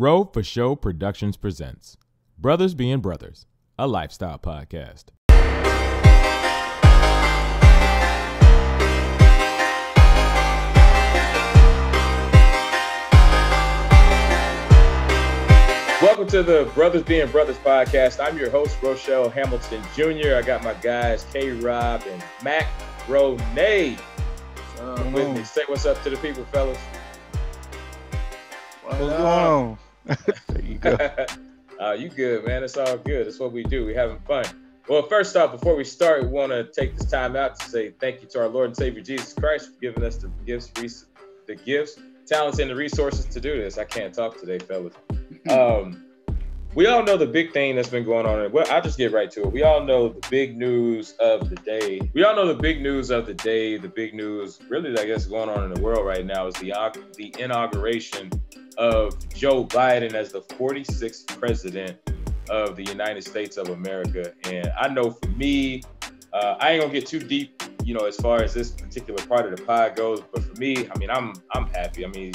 Row for Show Productions presents Brothers Being Brothers, a lifestyle podcast. Welcome to the Brothers Being Brothers podcast. I'm your host, Rochelle Hamilton Jr. I got my guys, K-Rob and Mac Rooney. With me. Say what's up to the people, fellas. What's going on? There you go. You good, man. It's all good. It's what we do. We're having fun. Well, first off, before we start, we want to take this time out to say thank you to our Lord and Savior Jesus Christ for giving us the gifts, talents, and the resources to do this. I can't talk today, fellas. We all know the big thing that's been going on. Well, I'll just get right to it. We all know the big news of the day. The big news, really, I guess, going on in the world right now is the inauguration of Joe Biden as the 46th president of the United States of America. And I know for me, I ain't gonna get too deep, as far as this particular part of the pod goes. But for me, I'm happy.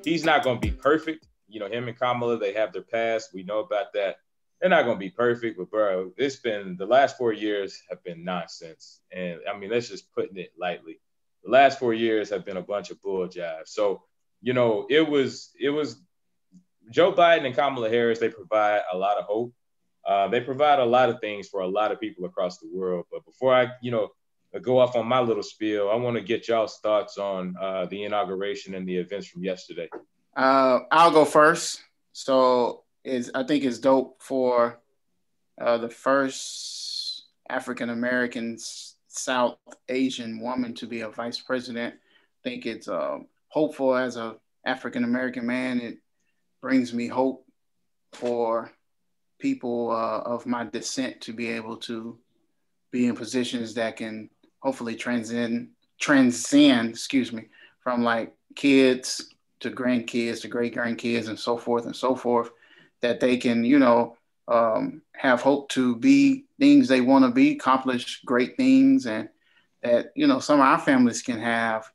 He's not gonna be perfect. Him and Kamala, they have their past. We know about that. They're not going to be perfect, but bro, the last 4 years have been nonsense. And that's just putting it lightly. The last 4 years have been a bunch of bull jive. So, it was Joe Biden and Kamala Harris. They provide a lot of hope. They provide a lot of things for a lot of people across the world. But before I, go off on my little spiel, I want to get y'all's thoughts on the inauguration and the events from yesterday. I'll go first. So I think it's dope for the first African-American South Asian woman to be a vice president. I think it's hopeful as a African-American man. It brings me hope for people of my descent to be able to be in positions that can hopefully transcend, from like kids to grandkids, to great grandkids, and so forth, that they can, have hope to be things they want to be, accomplish great things, and that, some of our families can have,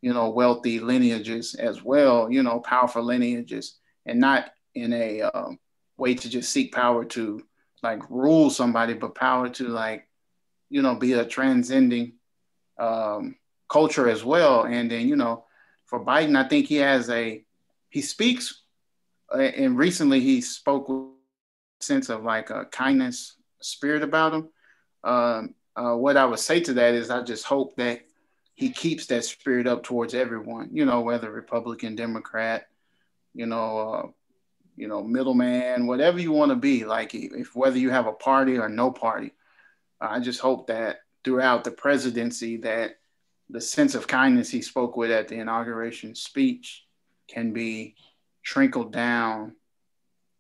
wealthy lineages as well, powerful lineages, and not in a way to just seek power to like rule somebody, but power to be a transcending culture as well. And then, for Biden, I think he speaks, and recently he spoke with a sense of like a kindness spirit about him. What I would say to that is I just hope that he keeps that spirit up towards everyone, whether Republican, Democrat, middleman, whatever you want to be, like if whether you have a party or no party. I just hope that throughout the presidency that the sense of kindness he spoke with at the inauguration speech can be trickled down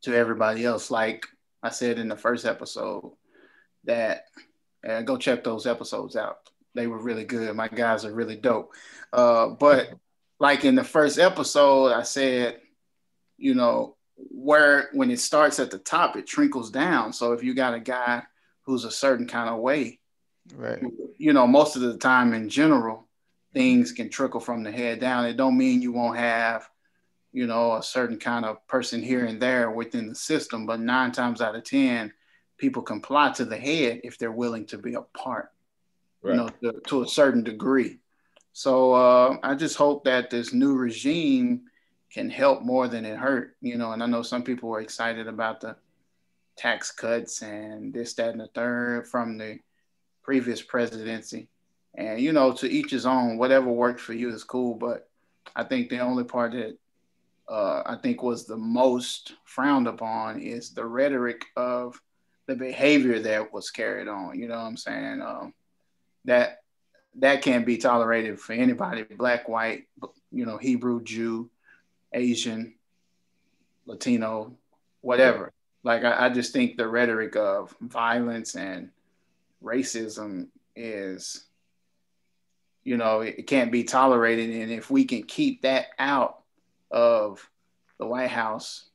to everybody else. Like I said in the first episode, that go check those episodes out. They were really good. My guys are really dope. But like in the first episode, I said, when it starts at the top, it trickles down. So if you got a guy who's a certain kind of way, right. Most of the time in general, things can trickle from the head down. It don't mean you won't have, a certain kind of person here and there within the system, but 9 times out of 10, people can plot to the head if they're willing to be a part, right. To a certain degree. So I just hope that this new regime can help more than it hurt, and I know some people were excited about the tax cuts and this, that, and the third from the previous presidency. And, to each his own, whatever worked for you is cool. But I think the only part that I think was the most frowned upon is the rhetoric of the behavior that was carried on. You know what I'm saying? That can't be tolerated for anybody, black, white, Hebrew, Jew, Asian, Latino, whatever. Like, I just think the rhetoric of violence and racism is, it can't be tolerated. And if we can keep that out of the White House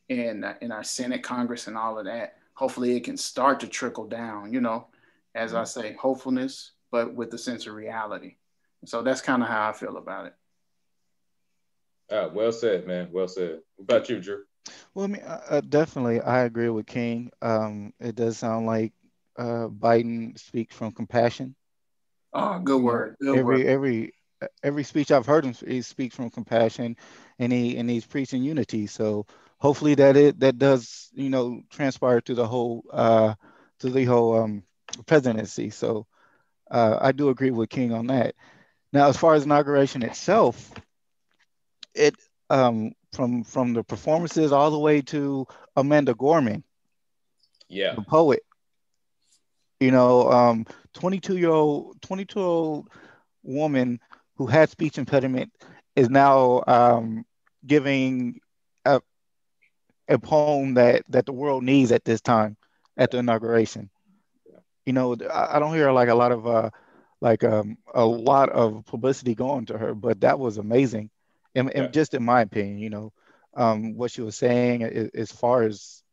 and in our Senate, Congress, and all of that, hopefully it can start to trickle down, as I say, hopefulness, but with the sense of reality. So that's kind of how I feel about it. Well said, man. Well said. What about you, Drew? Well, I mean, definitely, I agree with King. It does sound like Biden speaks from compassion. Oh, good You know, word. Good word. every speech I've heard him, he speaks from compassion, and he's preaching unity. So hopefully that does transpire to the whole presidency. So I do agree with King on that. Now, as far as inauguration itself, it from the performances all the way to Amanda Gorman, Yeah. the poet, you know, 22-year-old woman who had speech impediment is now giving a, a poem that the world needs at this time at the inauguration. I don't hear like a lot of publicity going to her, but that was amazing, and Yeah. just in my opinion, what she was saying as far as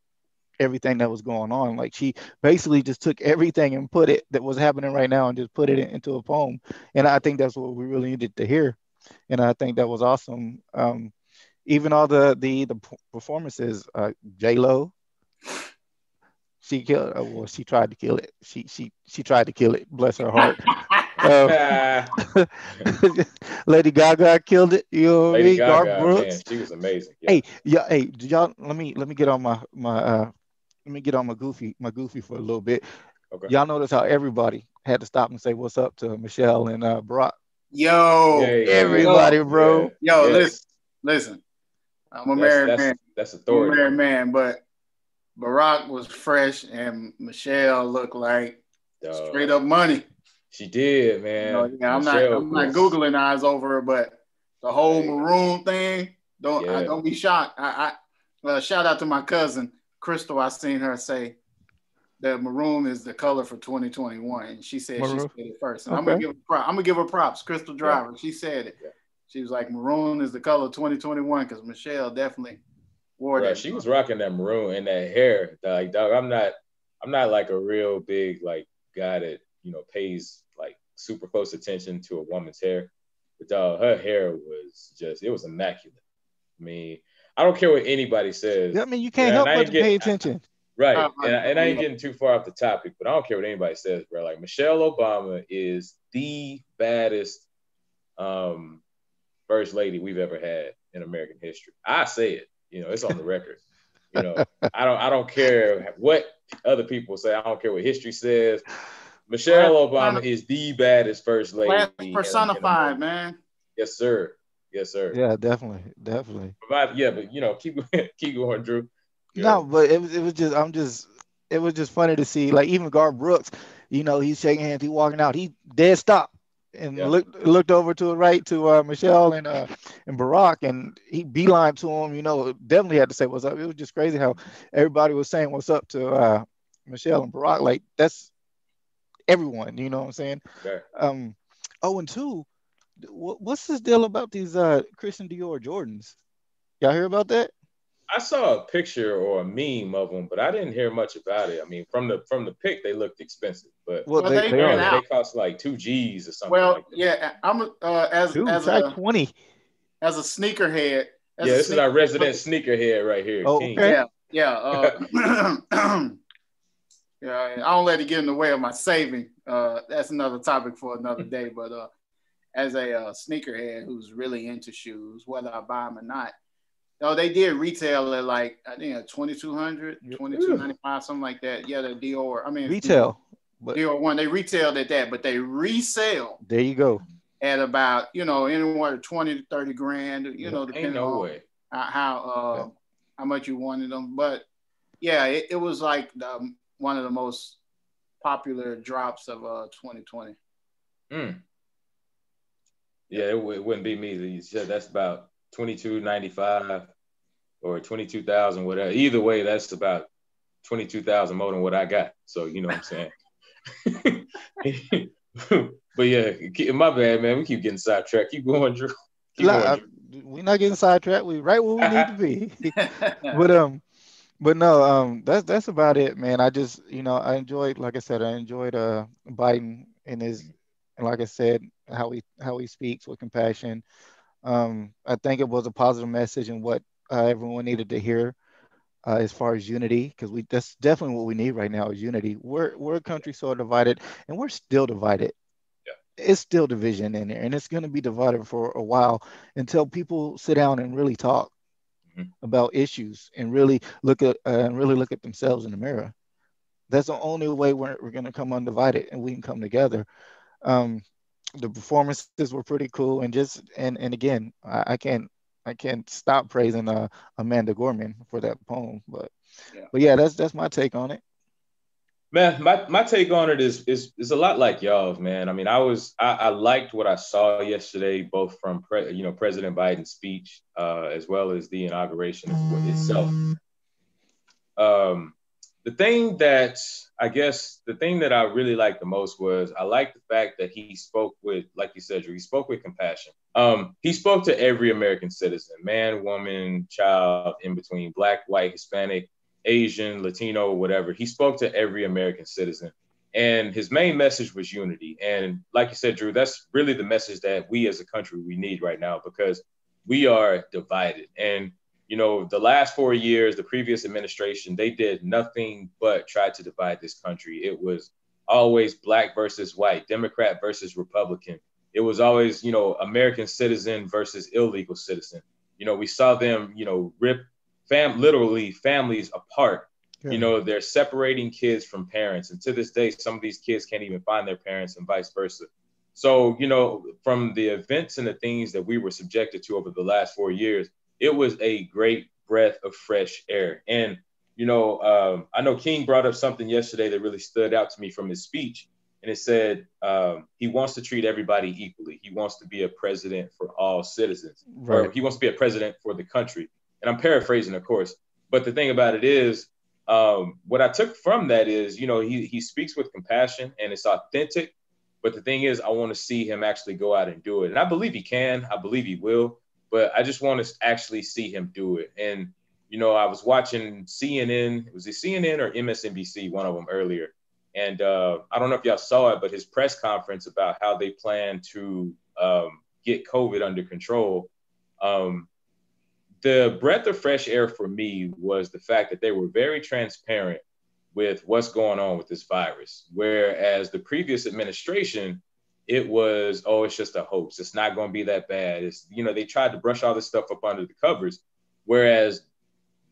everything that was going on. Like she basically just took everything and put it that was happening right now and just put it into a poem. And I think that's what we really needed to hear. And I think that was awesome. Even all the performances, J Lo, she killed. Well, she tried to kill it. She tried to kill it. Bless her heart. Uh, Lady Gaga killed it. You know what I Lady mean? Garth Gaga, man, Brooks. she was amazing. Yeah. Hey, yeah. Hey, did y'all? Let me get on let me get on my goofy for a little bit. Okay. Y'all notice how everybody had to stop and say what's up to Michelle and Barack. Yo, Yeah. Everybody, yo, Yeah. bro. yo, Yes. listen. I'm a That's married that's man. that's I'm a authority. married man, but Barack was fresh and Michelle looked like straight up money. She did, You know, man. yeah, Michelle I'm not was. Googling eyes over her, but the whole Hey, maroon thing, yeah. don't be shocked. Shout out to my cousin Crystal. I seen her say that maroon is the color for 2021, and she Maroon. said it first. And Okay. I'm gonna give her props. Crystal Yeah. Driver, she said it. Yeah. She was like, maroon is the color of 2021 because Michelle definitely wore Bro, that. she was rocking that maroon and that hair. Like, dog, I'm not like a real big like guy that pays like super close attention to a woman's hair. But dog, her hair was just it was immaculate. I mean, I don't care what anybody Yeah, I says. mean, you And can't help I but ain't to pay get attention. right, Uh, and I ain't yeah. getting too far off the topic, but I don't care what anybody says, bro. Like Michelle Obama is the baddest um, first lady we've ever had in American history. I say it. It's on the record. I don't care what other people say. I don't care what history says. Class, Michelle Obama is the baddest first class lady in America. personified, man. Yes, sir. Yes, sir. Yeah, definitely, definitely. But keep going, Drew. No, but it was just funny to see. Like even Garth Brooks, he's shaking hands, he walking out, he dead stop and Yeah. looked over to the right to Michelle and Barack, and he beeline to him. Definitely had to say what's up. It was just crazy how everybody was saying what's up to Michelle and Barack. Like that's everyone. You know what I'm saying? Okay. Um, oh, and two, what's this deal about these Christian Dior Jordans? Y'all hear about that? I saw a picture or a meme of them, but I didn't hear much about it. I mean, from the pic, they looked expensive, but Well, Well, they've they been are apparently they out. cost like 2 G's or something Well, like that. yeah, I'm two try 20. as a sneakerhead, as Yeah, a this is sneaker. our resident sneakerhead right here, Oh, King. okay. Yeah, yeah. Yeah, I don't let it get in the way of my saving. That's another topic for another day. But as a sneakerhead who's really into shoes, whether I buy them or not, they did retail at like I think at 2200, Yep. 2295, something like that. Yeah, the Dior. I mean, it's Dior. Retail, but Dior one. They retailed at that, but they resell there you go. at about anywhere 20 to 30 grand. Yep. Ain't Depending no on way. how Yep. how much you wanted them. But yeah, it was like one of the most popular drops of 2020. Mm. Yeah, it wouldn't be me. You said that's about 22.95 or 22,000, whatever. Either way, that's about 22,000 more than what I got. So you know what I'm saying. But yeah, my bad, man. We keep getting sidetracked. Keep going, Drew. Keep going, Drew. We're not getting sidetracked. We're right where we need to be. but no, that's about it, man. I just, I enjoyed, like I said, I enjoyed Biden and like I said, how he speaks with compassion. I think it was a positive message and what everyone needed to hear. as far as unity, because that's definitely what we need right now is unity. We're a country so divided, and we're still divided. Yeah. It's still division in there, and it's going to be divided for a while until people sit down and really talk about issues and really look at themselves in the mirror. That's the only way we're going to come undivided and we can come together. Um, the performances were pretty cool, and again, I can't stop praising Amanda Gorman for that poem. But yeah, that's my take on it. Man, my take on it is a lot like y'all's, man. I mean, I liked what I saw yesterday, both from President Biden's speech as well as the inauguration itself. The thing that I really liked the most was I liked the fact that he spoke with, like you said, Drew, he spoke with compassion. He spoke to every American citizen, man, woman, child, in between, Black, white, Hispanic, Asian, Latino, whatever. He spoke to every American citizen. And his main message was unity. And like you said, Drew, that's really the message that we as a country, we need right now, because we are divided. And the last 4 years, the previous administration, they did nothing but try to divide this country. It was always Black versus white, Democrat versus Republican. It was always, American citizen versus illegal citizen. We saw them, rip literally families apart. Yeah. They're separating kids from parents. And to this day, some of these kids can't even find their parents and vice versa. So, from the events and the things that we were subjected to over the last 4 years, it was a great breath of fresh air. And, I know King brought up something yesterday that really stood out to me from his speech. And it said he wants to treat everybody equally. He wants to be a president for all citizens, Right. or he wants to be a president for the country. And I'm paraphrasing, of course. But the thing about it is, what I took from that is, he speaks with compassion and it's authentic. But the thing is, I want to see him actually go out and do it. And I believe he can. I believe he will. But I just want to actually see him do it. And, I was watching CNN. Was it CNN or MSNBC, one of them earlier? And I don't know if y'all saw it, but his press conference about how they plan to get COVID under control. The breath of fresh air for me was the fact that they were very transparent with what's going on with this virus. Whereas the previous administration, it was, oh, it's just a hoax. It's not going to be that bad. It's, they tried to brush all this stuff up under the covers. Whereas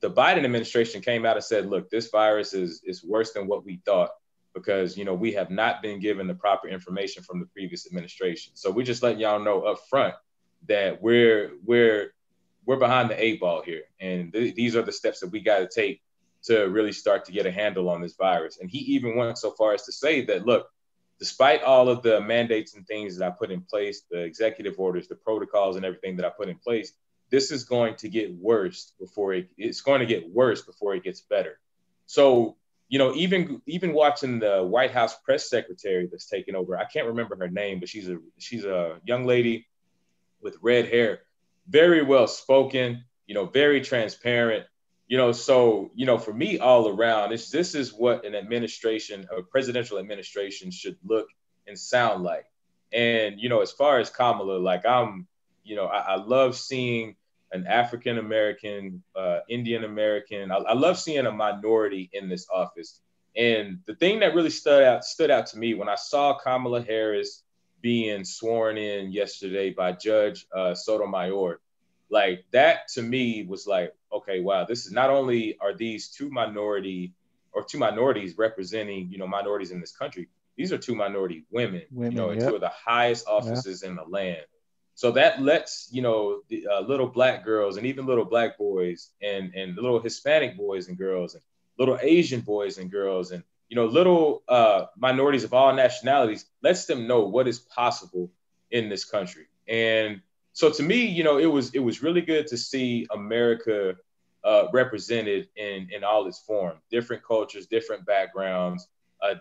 the Biden administration came out and said, look, this virus is worse than what we thought, because, we have not been given the proper information from the previous administration. So we're just letting y'all know up front that we're behind the 8 ball here. And these are the steps that we got to take to really start to get a handle on this virus. And he even went so far as to say that, look, despite all of the mandates and things that I put in place, the executive orders, the protocols and everything that I put in place, this is going to get worse before it's going to get worse before it gets better. So, even watching the White House press secretary that's taken over, I can't remember her name, but she's a young lady with red hair, very well spoken, very transparent. So, for me, all around, this is what a presidential administration should look and sound like. And, as far as Kamala, like I love seeing an African American, Indian American. I love seeing a minority in this office. And the thing that really stood out to me when I saw Kamala Harris being sworn in yesterday by Judge Sotomayor, like that to me was like, okay, wow, this is not only are these two minorities representing, minorities in this country, these are two minority women, in Yep. two of the highest offices in the land. So that lets, the little Black girls and even little Black boys and little Hispanic boys and girls and little Asian boys and girls and, little minorities of all nationalities, lets them know what is possible in this country. And so to me, it was really good to see America represented in all its form, different cultures, different backgrounds,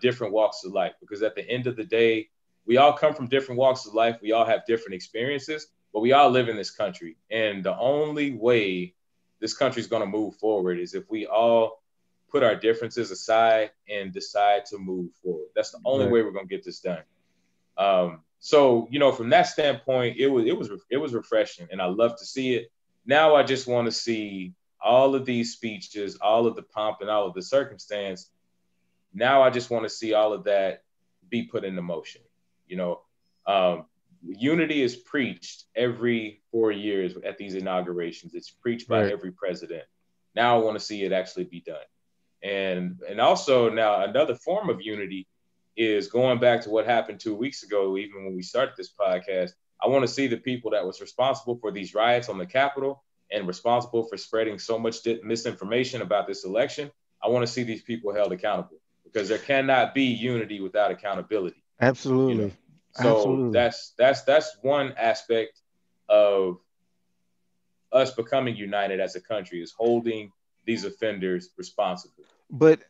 different walks of life. Because at the end of the day, we all come from different walks of life. We all have different experiences, but we all live in this country. And the only way this country is going to move forward is if we all put our differences aside and decide to move forward. That's the only way we're going to get this done. So, from that standpoint, it was refreshing, and I love to see it. Now I just want to see all of these speeches, all of the pomp and all of the circumstance. Now I just want to see all of that be put into motion. You know, unity is preached every 4 years at these inaugurations. It's preached by every president. Now I want to see it actually be done. And also now another form of unity is going back to what happened 2 weeks ago, even when we started this podcast. I want to see the people that was responsible for these riots on the Capitol and responsible for spreading so much misinformation about this election. I want to see these people held accountable, because there cannot be unity without accountability. Absolutely. You know? So that's one aspect of us becoming united as a country, is holding these offenders responsible. But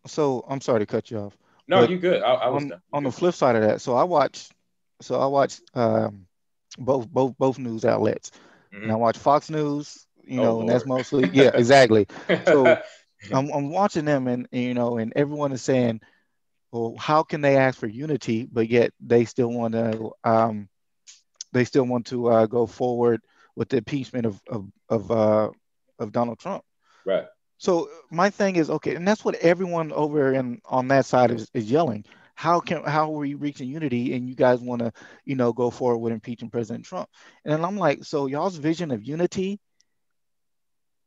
so I'm sorry to cut you off. No, you good. I was done. On the flip side of that, so I watched both news outlets, and I watch Fox News, you know, and that's mostly exactly. So I'm watching them, and you know, and everyone is saying, well, how can they ask for unity, but yet they still want to go forward with the impeachment of Donald Trump. Right. So my thing is, okay, and that's what everyone over on that side is yelling. How are we reaching unity, and you guys want to, you know, go forward with impeaching President Trump? And then I'm like, so y'all's vision of unity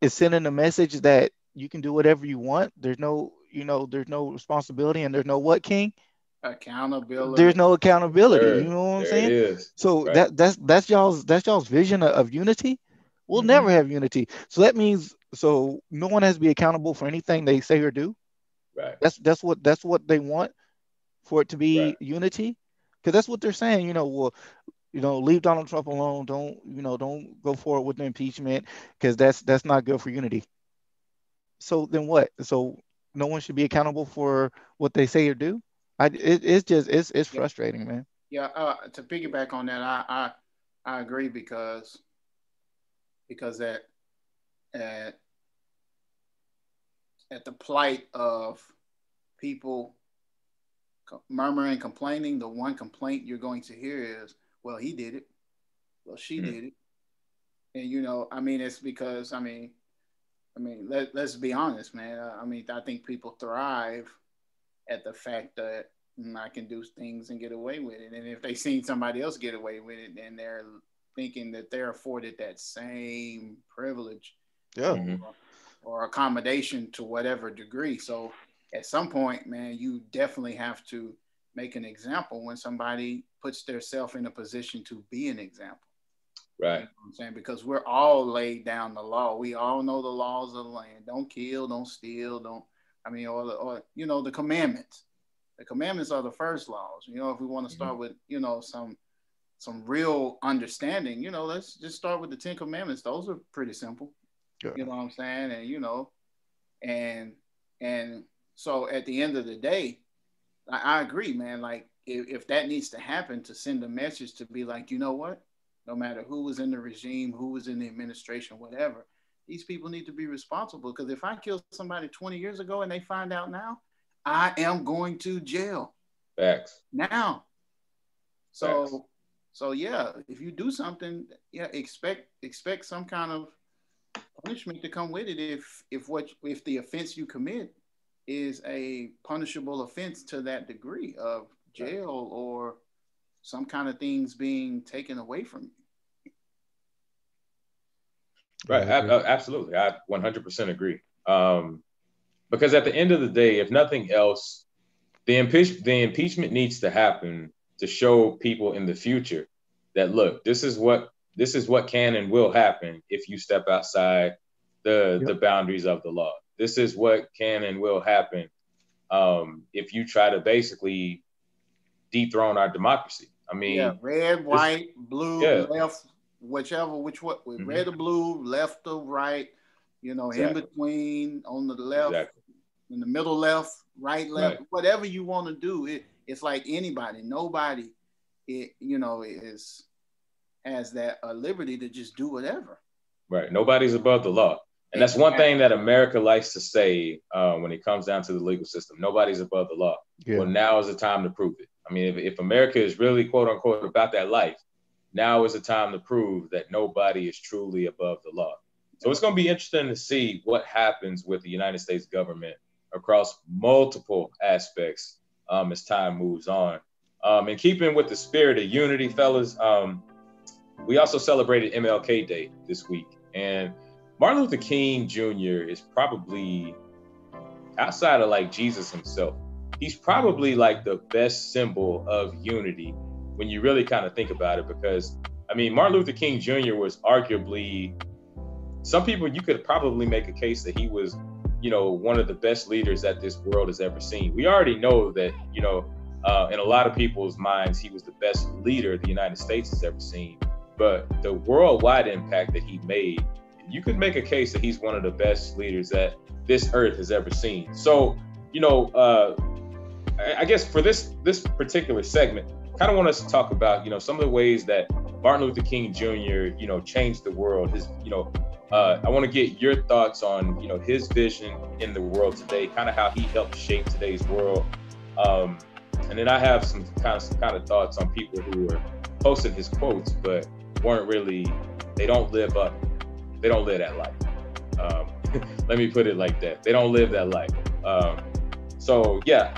is sending a message that you can do whatever you want. There's no responsibility, and there's no what, King? Accountability. There's no accountability. You know what I'm saying? It is. So that's y'all's vision of unity. We'll never have unity. So that means no one has to be accountable for anything they say or do. Right. That's what they want, for it to be unity, because that's what they're saying. You know, well, you know, leave Donald Trump alone. Don't go forward with the impeachment, because that's not good for unity. So then what? So no one should be accountable for what they say or do. It's frustrating, man. Yeah. To piggyback on that, I agree, because at the plight of people murmuring, complaining, the one complaint you're going to hear is, well, he did it. Well, she did it. And, you know, I mean, it's because, let's be honest, man. I think people thrive at the fact that I can do things and get away with it. And if they seen somebody else get away with it, then they're thinking that they're afforded that same privilege or accommodation to whatever degree. So at some point, man, you definitely have to make an example when somebody puts themselves in a position to be an example. Right. You know what I'm saying? Because we're all laid down the law. We all know the laws of the land. Don't kill, don't steal, or you know, the commandments. The commandments are the first laws. You know, if we want to start with, you know, some real understanding, you know, let's just start with the 10 commandments. Those are pretty simple. Yeah. You know what I'm saying? And, you know, and so at the end of the day, I agree, man. Like, if that needs to happen, to send a message to be like, you know what? No matter who was in the regime, who was in the administration, whatever, these people need to be responsible. Because if I killed somebody 20 years ago and they find out now, I am going to jail. Facts. Now. So yeah, if you do something, expect some kind of punishment to come with it. If the offense you commit is a punishable offense to that degree of jail or some kind of things being taken away from you. Right. Absolutely. I 100% agree. Because at the end of the day, if nothing else, the impeachment needs to happen to show people in the future that, look, this is what can and will happen if you step outside the boundaries of the law. This is what can and will happen if you try to basically dethrone our democracy. I mean, red, white, blue, left, which red or blue, left or right, you know, in between, on the left, in the middle left, right, whatever you want to do. It's like anybody, nobody, has that liberty to just do whatever. Right. Nobody's above the law. And that's one thing that America likes to say when it comes down to the legal system. Nobody's above the law. Yeah. Well, now is the time to prove it. I mean, if America is really, quote unquote, about that life, now is the time to prove that nobody is truly above the law. So it's going to be interesting to see what happens with the United States government across multiple aspects as time moves on. And keeping with the spirit of unity, fellas, we also celebrated MLK Day this week. And Martin Luther King Jr. is probably, outside of like Jesus himself, he's probably like the best symbol of unity when you really kind of think about it. Because, I mean, Martin Luther King Jr. was arguably, some people, you could probably make a case that he was, you know, one of the best leaders that this world has ever seen. We already know that, you know, in a lot of people's minds, he was the best leader the United States has ever seen. But the worldwide impact that he made, you could make a case that he's one of the best leaders that this earth has ever seen. So, you know, I guess for this particular segment, kind of want us to talk about, you know, some of the ways that Martin Luther King Jr., you know, changed the world. His, you know, I want to get your thoughts on, you know, his vision in the world today, kind of how he helped shape today's world. And then I have some kind of thoughts on people who are posting his quotes, but weren't really, they don't live that life. Let me put it like that. They don't live that life. So yeah,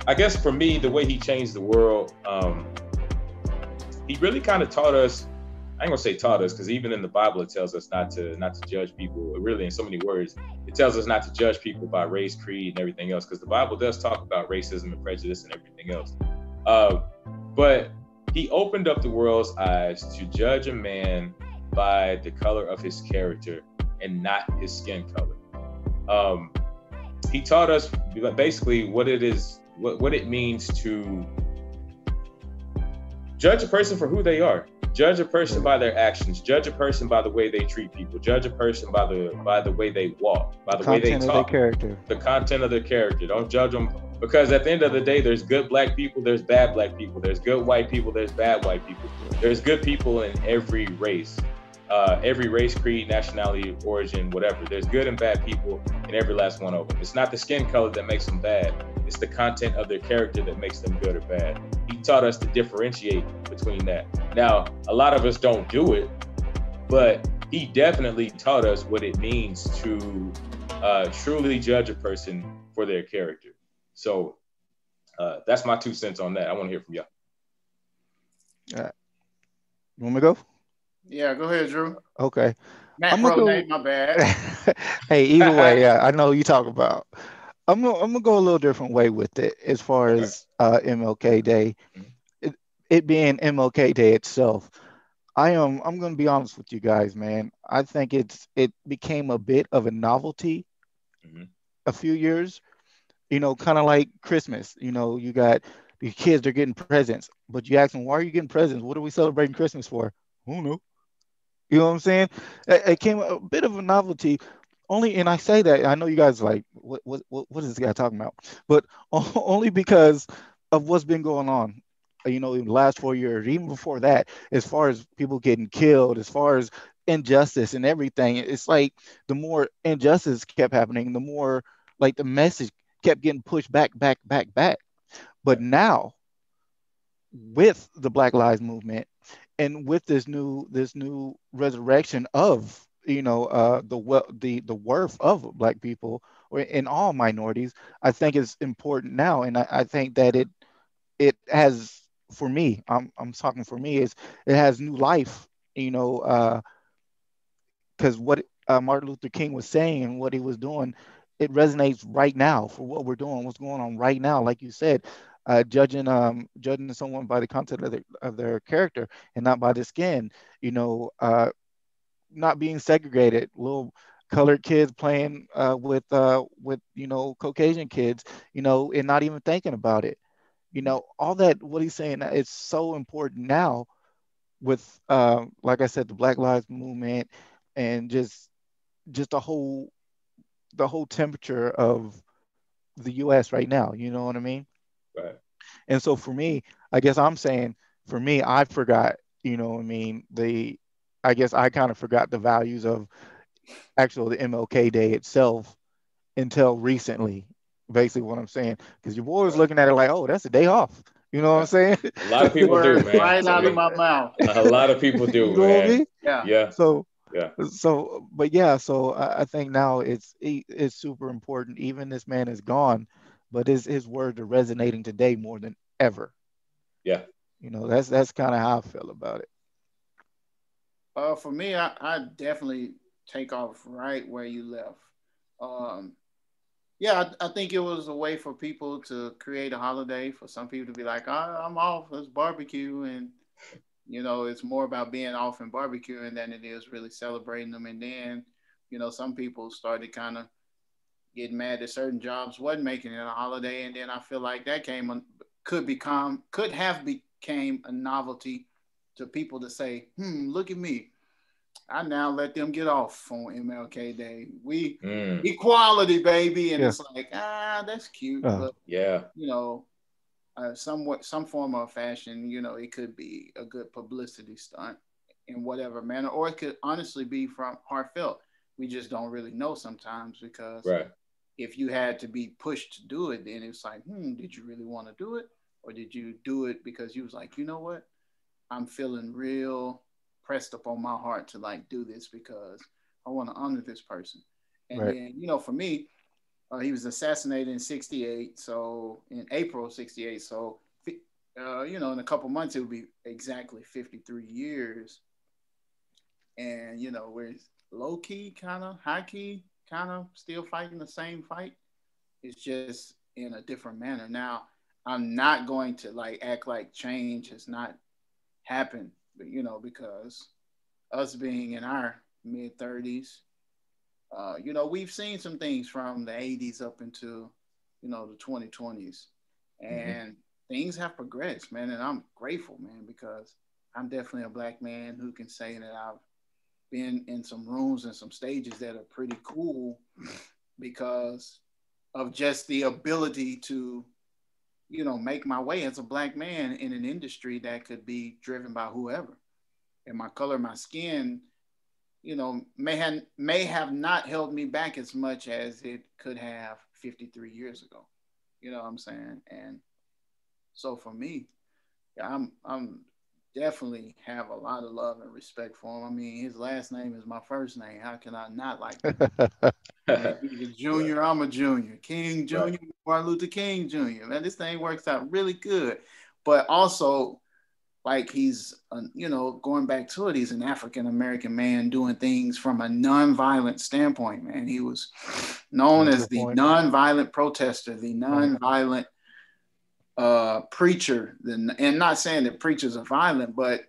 I guess for me, the way he changed the world, he really kind of taught us, I ain't gonna say taught us, because even in the Bible, it tells us not to judge people. Really, in so many words, it tells us not to judge people by race, creed, and everything else, because the Bible does talk about racism and prejudice and everything else. But he opened up the world's eyes to judge a man by the color of his character and not his skin color. He taught us basically what it is, what it means to judge a person for who they are. Judge a person by their actions. Judge a person by the way they treat people. Judge a person by the way they walk, by the way they talk. The content of their character. Don't judge them, because at the end of the day, there's good black people, there's bad black people, there's good white people, there's bad white people. There's good people in every race, creed, nationality, origin, whatever. There's good and bad people in every last one of them. It's not the skin color that makes them bad. It's the content of their character that makes them good or bad. He taught us to differentiate between that. Now, a lot of us don't do it, but he definitely taught us what it means to truly judge a person for their character. So that's my 2 cents on that. I want to hear from y'all. You want me to go? Yeah, go ahead, Drew. Okay. Matt Pronate, my bad. Hey, either way, yeah, I know who you talk about. I'm gonna go a little different way with it as far as MLK Day. It being MLK Day itself, I'm gonna be honest with you guys, man. I think it became a bit of a novelty a few years. You know, kind of like Christmas. You know, you got the kids, they're getting presents, but you ask them, why are you getting presents? What are we celebrating Christmas for? I don't know. You know what I'm saying? It came a bit of a novelty. Only, and I say that, I know you guys are like, what is this guy talking about? But only because of what's been going on, you know, in the last 4 years, even before that, as far as people getting killed, as far as injustice and everything. It's like the more injustice kept happening, the more like the message kept getting pushed back. But now, with the Black Lives Movement and with this new resurrection of, you know, the worth of Black people or in all minorities, I think it's important now, and I think that it has, for me, I'm talking for me, is it has new life, you know, because what Martin Luther King was saying and what he was doing, it resonates right now for what we're doing, what's going on right now. Like you said, judging someone by the content of their character and not by the skin, you know, not being segregated, little colored kids playing with you know, Caucasian kids, you know, and not even thinking about it, you know, all that. What he's saying, it's so important now with like I said, the Black Lives Movement and just the whole temperature of the U.S. right now. You know what I mean? Right. And so for me, I guess I'm saying, for me, I forgot, you know what I mean, I guess I kind of forgot the values of actually the MLK Day itself until recently, basically what I'm saying. Because your boy was looking at it like, oh, that's a day off. You know what I'm saying? A lot of people do, man. Right out of my mouth. A lot of people do, you know man. Yeah. So Yeah. So, but yeah, so I think now it's super important. Even this man is gone, but his words are resonating today more than ever. Yeah. That's kind of how I feel about it. For me, I definitely take off right where you left. Um, yeah, I think it was a way for people to create a holiday for some people to be like, I'm off, let's barbecue. And, it's more about being off and barbecuing than it is really celebrating them. And then, some people started kind of getting mad that certain jobs wasn't making it a holiday. And then I feel like that could have became a novelty to people to say, look at me. I now let them get off on MLK Day. We equality, baby, and Yeah. it's like that's cute, but yeah, some form of fashion, it could be a good publicity stunt in whatever manner, or it could honestly be from heartfelt. We just don't really know sometimes because right. if you had to be pushed to do it, then it's like, did you really want to do it, or did you do it because you was like, you know what, I'm feeling real pressed upon my heart to like do this because I want to honor this person. And Right. then, for me, he was assassinated in 68. So in April of 68. So, in a couple months, it would be exactly 53 years. And, we're low key, kind of high key, kind of still fighting the same fight. It's just in a different manner. Now, I'm not going to like act like change has not happened, but, because us being in our mid 30s, we've seen some things from the 80s up into, the 2020s, and things have progressed, man. And I'm grateful, man, because I'm definitely a black man who can say that I've been in some rooms and some stages that are pretty cool because of just the ability to, make my way as a black man in an industry that could be driven by whoever. And my color, my skin, may have not held me back as much as it could have 53 years ago. You know what I'm saying? And so for me, yeah, I'm definitely have a lot of love and respect for him. I mean, his last name is my first name. How can I not like that? Man, he's a junior, right. I'm a junior. King Jr., right. Martin Luther King Jr. Man, this thing works out really good. But also, like he's, going back to it, he's an African-American man doing things from a nonviolent standpoint, man. He was known as the nonviolent protester, the nonviolent preacher. And not saying that preachers are violent, but,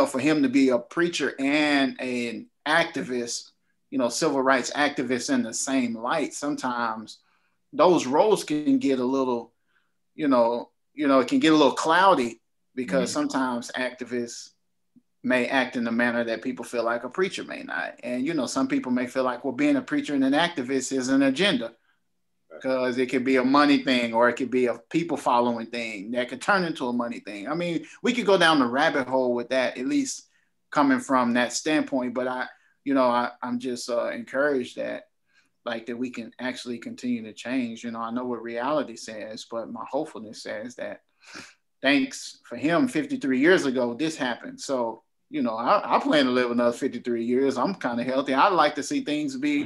for him to be a preacher and an activist, civil rights activist in the same light, sometimes those roles can get a little, it can get a little cloudy because sometimes activists may act in a manner that people feel like a preacher may not. And, some people may feel like, well, being a preacher and an activist is an agenda because it could be a money thing or it could be a people following thing that could turn into a money thing. I mean, we could go down the rabbit hole with that, at least coming from that standpoint. But I'm just encouraged that we can actually continue to change. I know what reality says, but my hopefulness says that thanks for him 53 years ago, this happened. So, I plan to live another 53 years. I'm kind of healthy. I'd like to see things be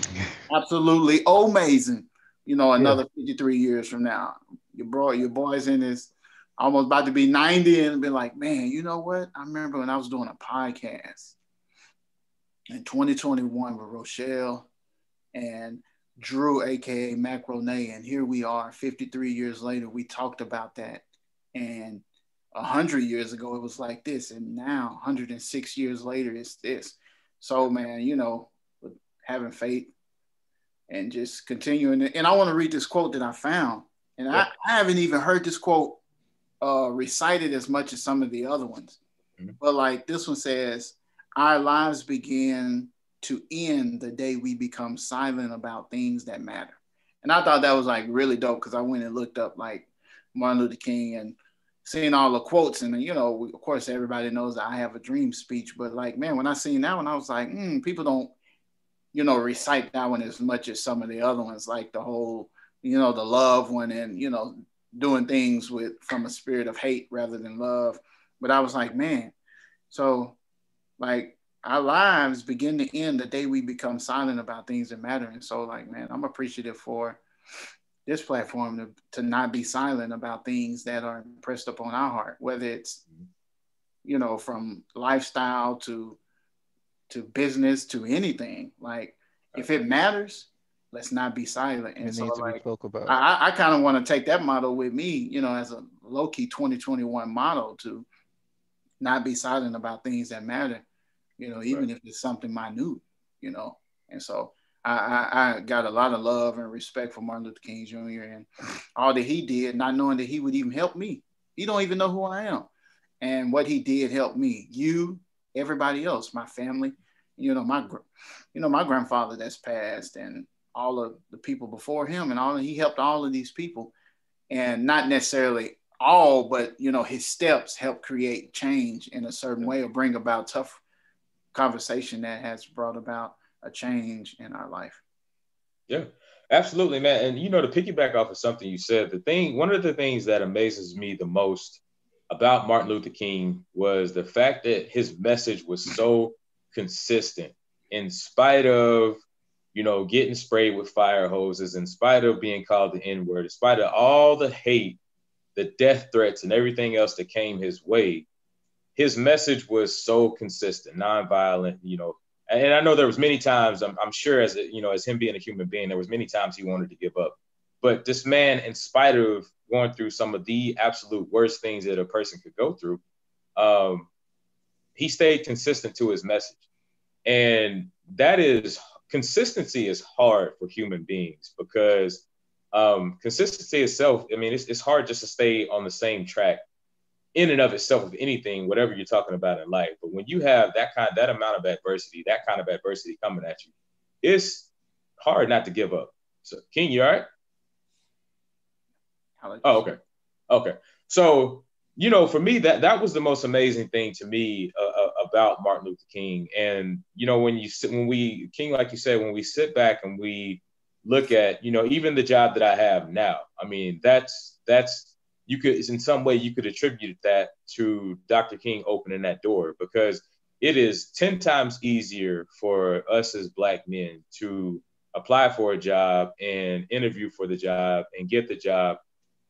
absolutely amazing, another 53 years from now. Your boy's in his almost about to be 90 and be like, man, you know what? I remember when I was doing a podcast in 2021 with Rochelle and Drew, aka Mac Ronay, and here we are 53 years later. We talked about that, and 100 years ago it was like this, and now 106 years later it's this. So, man, having faith and just continuing it. And I want to read this quote that I found, and I haven't even heard this quote recited as much as some of the other ones, but like this one says, "Our lives begin to end the day we become silent about things that matter." And I thought that was like really dope because I went and looked up like Martin Luther King and seen all the quotes. And, of course, everybody knows that I have a dream speech. But like, man, when I seen that one, I was like, people don't, recite that one as much as some of the other ones, like the whole, the love one and, doing things from a spirit of hate rather than love. But I was like, man, so like, our lives begin to end the day we become silent about things that matter. And so, like, man, I'm appreciative for this platform to not be silent about things that are impressed upon our heart, whether it's, you know, from lifestyle to business to anything. Like, if it matters, let's not be silent. And so, like, I kind of want to take that motto with me, you know, as a low-key 2021 motto, to not be silent about things that matter, you know, even if it's something minute, you know. And so I got a lot of love and respect for Martin Luther King Jr. and all that he did, not knowing that he would even help me. He don't even know who I am. And what he did helped me, you, everybody else, my family, you know, my grandfather that's passed, and all of the people before him, and he helped all of these people. And not necessarily all, but, you know, his steps help create change in a certain way, or bring about tough conversation that has brought about a change in our life. Yeah, absolutely, man. And, you know, to piggyback off of something you said, one of the things that amazes me the most about Martin Luther King was the fact that his message was so consistent in spite of, you know, getting sprayed with fire hoses, in spite of being called the N-word, in spite of all the hate, the death threats, and everything else that came his way. His message was so consistent, nonviolent, you know. And I know there was many times, I'm sure, as you know, as him being a human being, there was many times he wanted to give up. But this man, in spite of going through some of the absolute worst things that a person could go through, he stayed consistent to his message. And consistency is hard for human beings, because consistency itself, I mean, it's hard just to stay on the same track in and of itself of anything, whatever you're talking about in life. But when you have that amount of adversity, that kind of adversity coming at you, it's hard not to give up. So, King, you all right? Oh, okay. Okay. So, you know, for me, that was the most amazing thing to me about Martin Luther King. And, you know, King, like you said, when we sit back and we look at, you know, even the job that I have now, I mean, that's in some way you could attribute that to Dr. King opening that door, because it is 10 times easier for us as Black men to apply for a job and interview for the job and get the job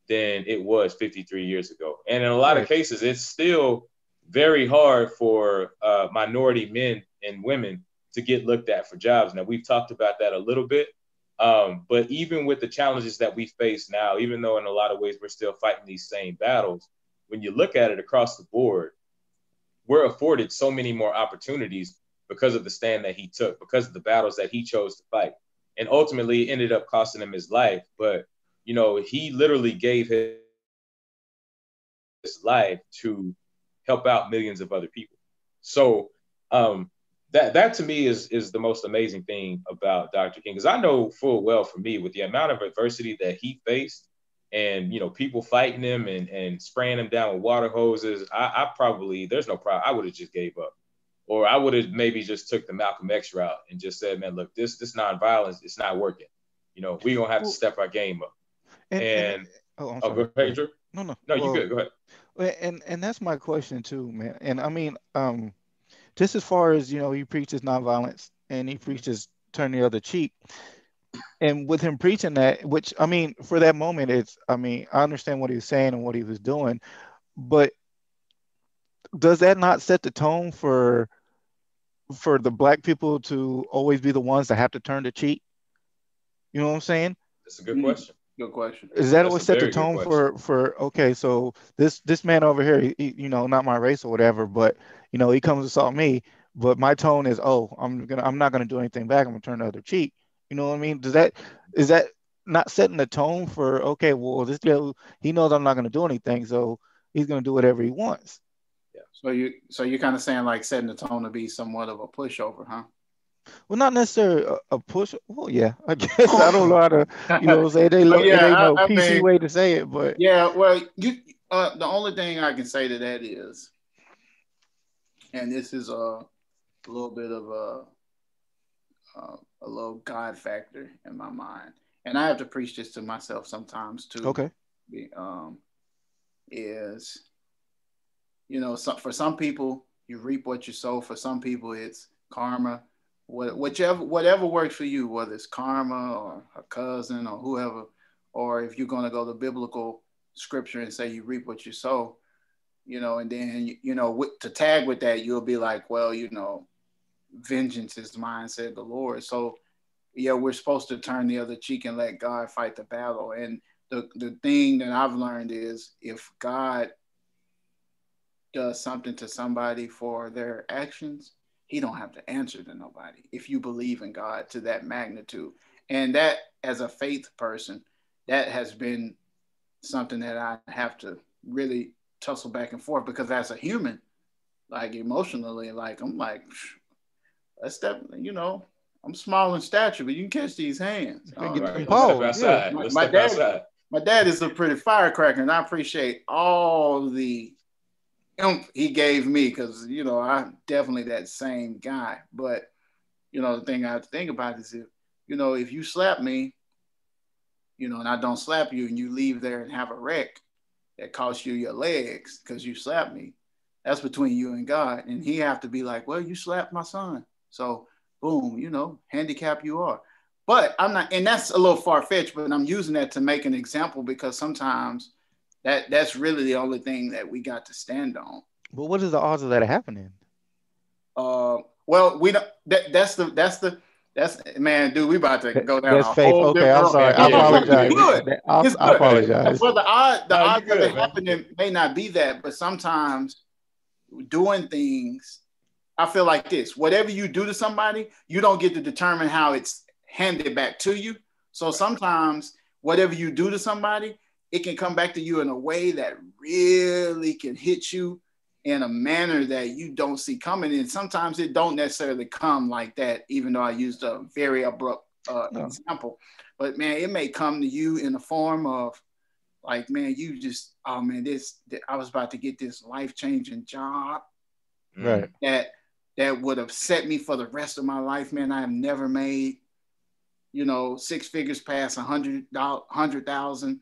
than it was 53 years ago. And in a lot of cases, it's still very hard for minority men and women to get looked at for jobs. Now, we've talked about that a little bit, but even with the challenges that we face now, even though in a lot of ways we're still fighting these same battles, when you look at it across the board, we're afforded so many more opportunities because of the stand that he took, because of the battles that he chose to fight, and ultimately ended up costing him his life. But you know, he literally gave his life to help out millions of other people. So that to me is the most amazing thing about Dr. King, because I know full well, for me, with the amount of adversity that he faced, and you know, people fighting him and spraying him down with water hoses, I probably, there's no problem, I would have just gave up. Or I would have maybe just took the Malcolm X route and just said, man, look, this nonviolence, it's not working. You know, we're gonna have to step our game up. I'm sorry. Go ahead, Drew. No, you good. Go ahead. And that's my question too, man. And I mean, just as far as, you know, he preaches nonviolence and he preaches turn the other cheek. And with him preaching that, which, I mean, for that moment, I understand what he was saying and what he was doing, but does that not set the tone for the Black people to always be the ones that have to turn the cheek? You know what I'm saying? That's a good question. Good question. Is that what set the tone for okay, so this man over here, he, you know, not my race or whatever, but you know, he comes to assault me, but my tone is, oh, I'm not gonna do anything back, I'm gonna turn the other cheek. You know what I mean? Is that not setting the tone for, okay, well, this guy, he knows I'm not gonna do anything, so he's gonna do whatever he wants. Yeah. So you're kind of saying, like, setting the tone to be somewhat of a pushover, huh? Well, not necessarily a push. Well, yeah, I guess I don't know how to, you know, say it ain't no PC way to say it, but yeah. Well, the only thing I can say to that is, and this is a little bit of a little God factor in my mind, and I have to preach this to myself sometimes too. Okay. Is, you know, for some people, You reap what you sow. For some people, it's karma. Whatever works for you, whether it's karma or a cousin or whoever, or if you're going to go to biblical scripture and say you reap what you sow, and then, to tag with that, you'll be like, well, vengeance is mine, said the Lord. So, yeah, we're supposed to turn the other cheek and let God fight the battle. And the thing that I've learned is if God does something to somebody for their actions, he don't have to answer to nobody if you believe in God to that magnitude. And that, as a faith person, that has been something that I have to really tussle back and forth, because as a human, like emotionally, like I'm like, let's step, I'm small in stature, but you can catch these hands. My dad is a pretty firecracker, and I appreciate all the he gave me, because I'm definitely that same guy. But the thing I have to think about is if you slap me, and I don't slap you, and you leave there and have a wreck that costs you your legs because you slapped me, that's between you and God. And he have to be like, well, you slapped my son, so boom, handicap you are. But I'm not, and that's a little far-fetched, but I'm using that to make an example, because sometimes that's really the only thing that we got to stand on. But what is the odds of that happening? Well, we don't. That's man, dude. We about to go down. That's faith. Okay, I'm sorry. I apologize. I apologize. Well, the odds of it happening may not be that, but sometimes doing things, I feel like this. Whatever you do to somebody, you don't get to determine how it's handed back to you. So sometimes whatever you do to somebody, it can come back to you in a way that really can hit you in a manner that you don't see coming. And sometimes it don't necessarily come like that, even though I used a very abrupt example. But man, it may come to you in the form of like, man, you just, oh man, I was about to get this life-changing job, right? That would have set me for the rest of my life, man. I have never made, 6 figures past 100,000.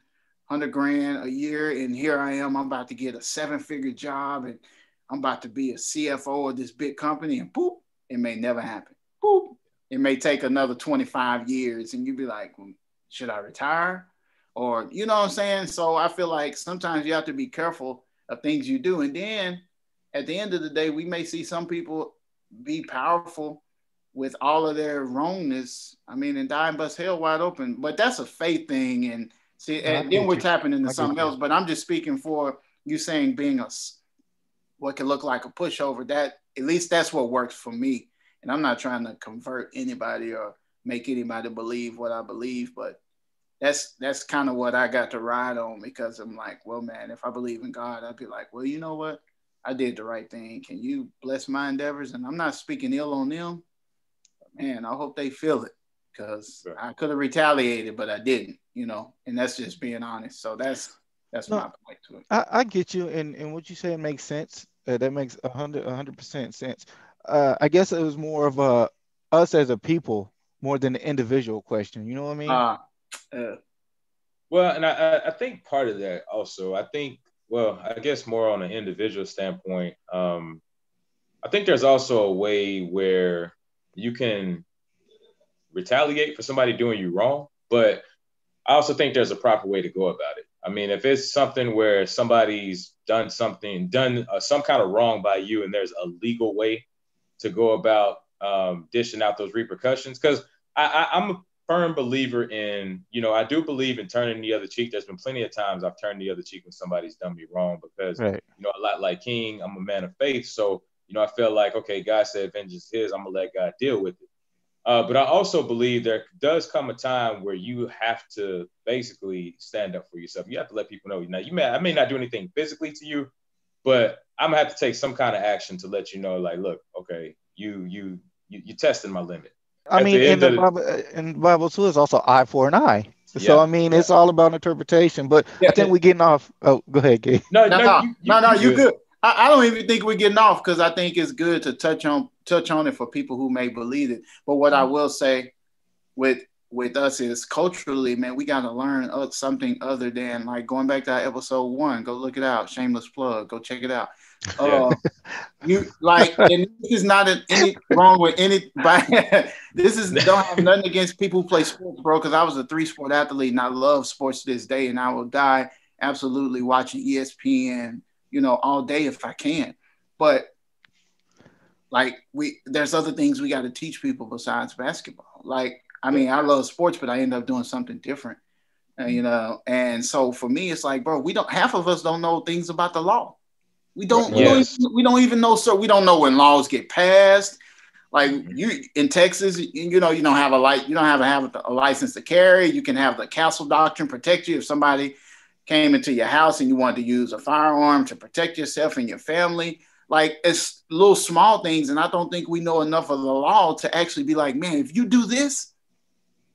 $100,000 a year, and here I am. I'm about to get a 7-figure job, and I'm about to be a CFO of this big company, and boop, it may never happen. Boop, it may take another 25 years, and you'd be like, well, should I retire? Or, you know what I'm saying? So I feel like sometimes you have to be careful of things you do, and then at the end of the day, we may see some people be powerful with all of their wrongness. I mean, and die and bust hell wide open. But that's a faith thing, and see, and then we're tapping into something else, but I'm just speaking for you saying being what can look like a pushover. That, at least that's what works for me. And I'm not trying to convert anybody or make anybody believe what I believe, but that's kind of what I got to ride on, because I'm like, well, man, if I believe in God, I'd be like, well, you know what? I did the right thing. Can you bless my endeavors? And I'm not speaking ill on them, but man, I hope they feel it. Because I could have retaliated, but I didn't, and that's just being honest. So that's my point to it. I get you, and what you say makes sense. That makes 100% sense. I guess it was more of us as a people more than an individual question. You know what I mean? Well, and I think part of that also, I guess more on an individual standpoint, I think there's also a way where you can retaliate for somebody doing you wrong, but I also think there's a proper way to go about it. I mean, if it's something where somebody's done some kind of wrong by you, and there's a legal way to go about dishing out those repercussions, because I'm a firm believer in, I do believe in turning the other cheek. There's been plenty of times I've turned the other cheek when somebody's done me wrong, because, a lot like King, I'm a man of faith. So, I feel like, okay, God said vengeance is his, I'm going to let God deal with it. But I also believe there does come a time where you have to basically stand up for yourself. You have to let people know. Now, I may not do anything physically to you, but I'm gonna have to take some kind of action to let you know, like, look, okay, you testing my limit. I mean, in the Bible too, is also eye for an eye. So I mean, it's all about interpretation. But I think we're getting off. Oh, go ahead, Gabe. No, you good. I don't even think we're getting off, because I think it's good to touch on it for people who may believe it. But what I will say with with us is culturally, man, we got to learn something other than like going back to episode 1. Go look it out. Shameless plug. Go check it out. You like, and this is not any wrong with anybody. This is don't have nothing against people who play sports, bro. Because I was a 3-sport athlete and I love sports to this day, and I will die absolutely watching ESPN, all day if I can. But like there's other things we got to teach people besides basketball. Like, I mean, I love sports, but I end up doing something different, And so for me, it's like, bro, half of us don't know things about the law. We don't even know, sir. We don't know when laws get passed. Like you in Texas, you don't have a license to carry. You can have the castle doctrine protect you if somebody came into your house and you wanted to use a firearm to protect yourself and your family. Like, it's little small things, and I don't think we know enough of the law to actually be like, man, if you do this,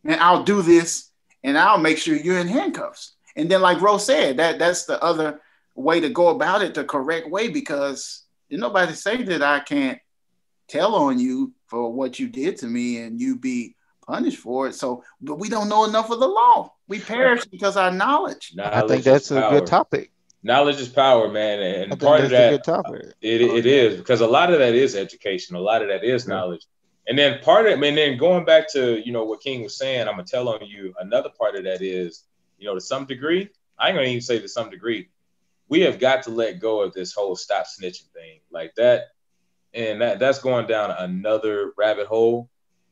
and I'll do this, and I'll make sure you're in handcuffs. And then, like Rose said, that's the other way to go about it, the correct way, because did nobody say that I can't tell on you for what you did to me and you be punished for it. So, but we don't know enough of the law. We perish because our knowledge. I think that's a good topic. Knowledge is power, man. And part of that, it is, because a lot of that is education. A lot of that is knowledge. And then then going back to, what King was saying, I'm going to tell on you, another part of that is, to some degree, I ain't going to even say to some degree, we have got to let go of this whole stop snitching thing like that. And that's going down another rabbit hole.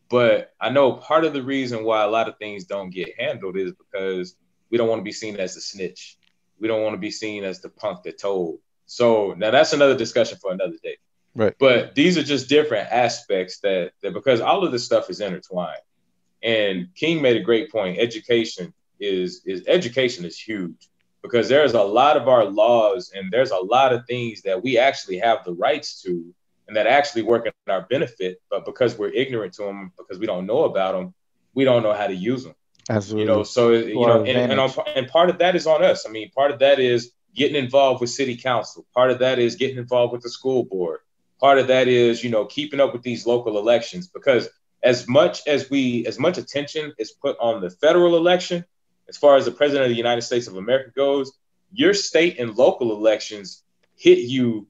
But I know part of the reason why a lot of things don't get handled is because we don't want to be seen as the snitch. We don't want to be seen as the punk that told. So now that's another discussion for another day. Right. But these are just different aspects that because all of this stuff is intertwined. And King made a great point. Education is huge, because there's a lot of our laws and there's a lot of things that we actually have the rights to and that actually work in our benefit. But because we're ignorant to them, because we don't know about them, we don't know how to use them. Absolutely. So, and part of that is on us. I mean, part of that is getting involved with city council. Part of that is getting involved with the school board. Part of that is, keeping up with these local elections, because as much attention is put on the federal election, as far as the president of the United States of America goes, your state and local elections hit you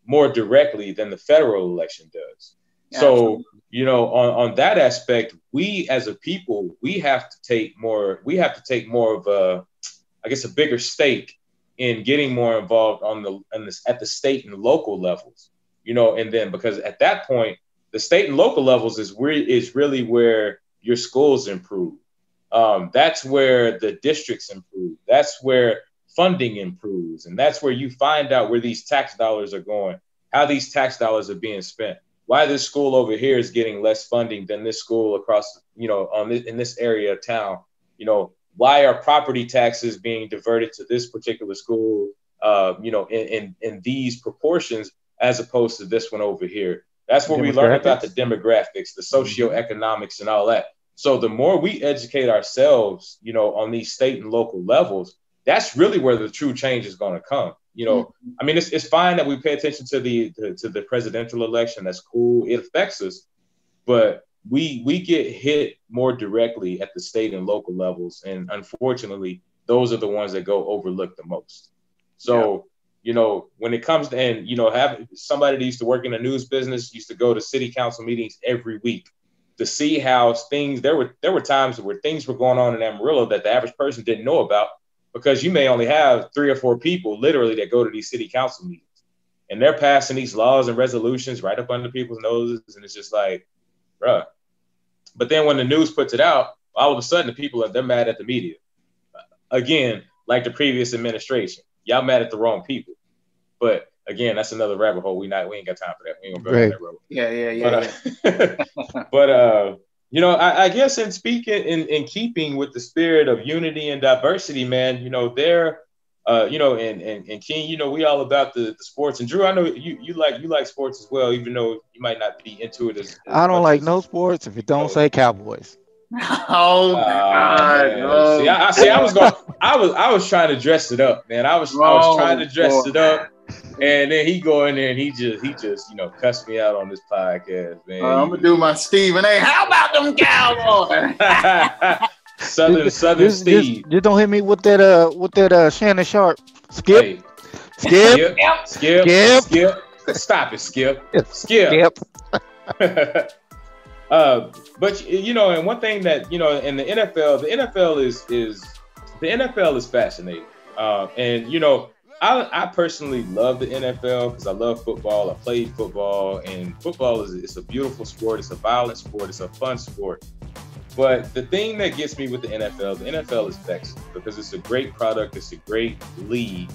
more directly than the federal election does. Yeah, so, on that aspect, we as a people, we have to take more of a bigger stake in getting more involved at the state and local levels, and then because at that point, the state and local levels is really where your schools improve. That's where the districts improve. That's where funding improves. And that's where you find out where these tax dollars are going, how these tax dollars are being spent, why this school over here is getting less funding than this school across, in this area of town. Why are property taxes being diverted to this particular school, in these proportions, as opposed to this one over here. That's where we learn about the demographics, the socioeconomics and all that. So the more we educate ourselves, on these state and local levels, that's really where the true change is going to come. I mean, it's fine that we pay attention to the presidential election. That's cool. It affects us, but we get hit more directly at the state and local levels. And unfortunately, those are the ones that go overlooked the most. So, when it comes to, having somebody that used to work in the news business, used to go to city council meetings every week to see how there were times where things were going on in Amarillo that the average person didn't know about, because you may only have 3 or 4 people literally that go to these city council meetings, and they're passing these laws and resolutions right up under people's noses. And it's just like, bruh. But then when the news puts it out, all of a sudden the people they're mad at the media. Again, like the previous administration, y'all mad at the wrong people. But again, that's another rabbit hole. We ain't got time for that. We ain't gonna go down that road. Yeah. But I guess in speaking, in keeping with the spirit of unity and diversity, man, and King, we all about the sports. And Drew, I know you like sports as well, even though you might not be into it as I don't like no sports if it don't say Cowboys. Oh God! I was trying to dress it up, man. I was trying to dress it up. And then he go in there and he just cussed me out on this podcast, man. I'm gonna do my Stephen A. How about them Cowboys? Southern Steve. Just don't hit me with that Shannon Sharp. Skip. Hey. Skip. Stop it, Skip. Skip. But and one thing that in the NFL is fascinating. And I personally love the NFL because I love football. I played football, and football it's a beautiful sport. It's a violent sport. It's a fun sport. But the thing that gets me with the NFL is vexing because it's a great product. It's a great league.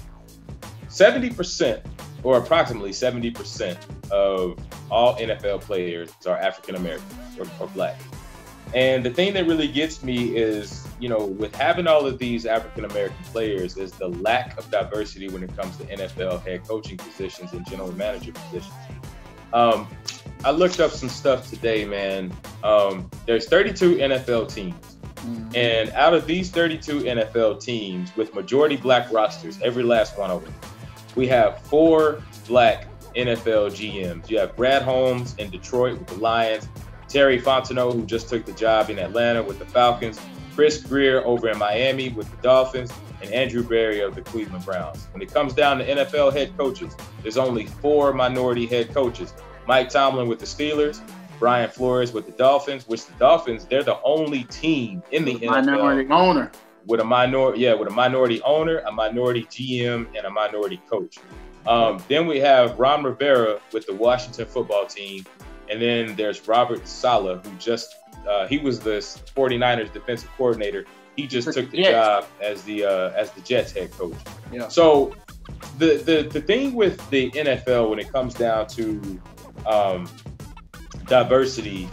70% or approximately 70% of all NFL players are African American or Black. And the thing that really gets me is, with having all of these African American players, is the lack of diversity when it comes to NFL head coaching positions and general manager positions. I looked up some stuff today, man. There's 32 NFL teams. Mm-hmm. And out of these 32 NFL teams with majority Black rosters, every last one of them, we have 4 Black NFL GMs. You have Brad Holmes in Detroit with the Lions, Terry Fontenot, who just took the job in Atlanta with the Falcons, Chris Greer over in Miami with the Dolphins, and Andrew Berry of the Cleveland Browns. When it comes down to NFL head coaches, there's only 4 minority head coaches. Mike Tomlin with the Steelers, Brian Flores with the Dolphins, which the Dolphins, they're the only team in the NFL minority owner. With a minority owner, a minority GM, and a minority coach. Then we have Ron Rivera with the Washington football team. And then there's Robert Saleh, who he was the 49ers defensive coordinator. He just took the job as the Jets head coach. Yeah. So the thing with the NFL when it comes down to diversity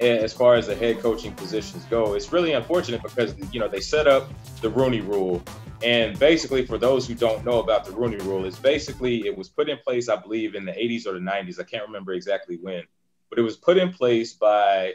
as far as the head coaching positions go, it's really unfortunate because they set up the Rooney Rule. And basically, for those who don't know about the Rooney Rule, it was put in place, I believe, in the 80s or the 90s. I can't remember exactly when. But it was put in place by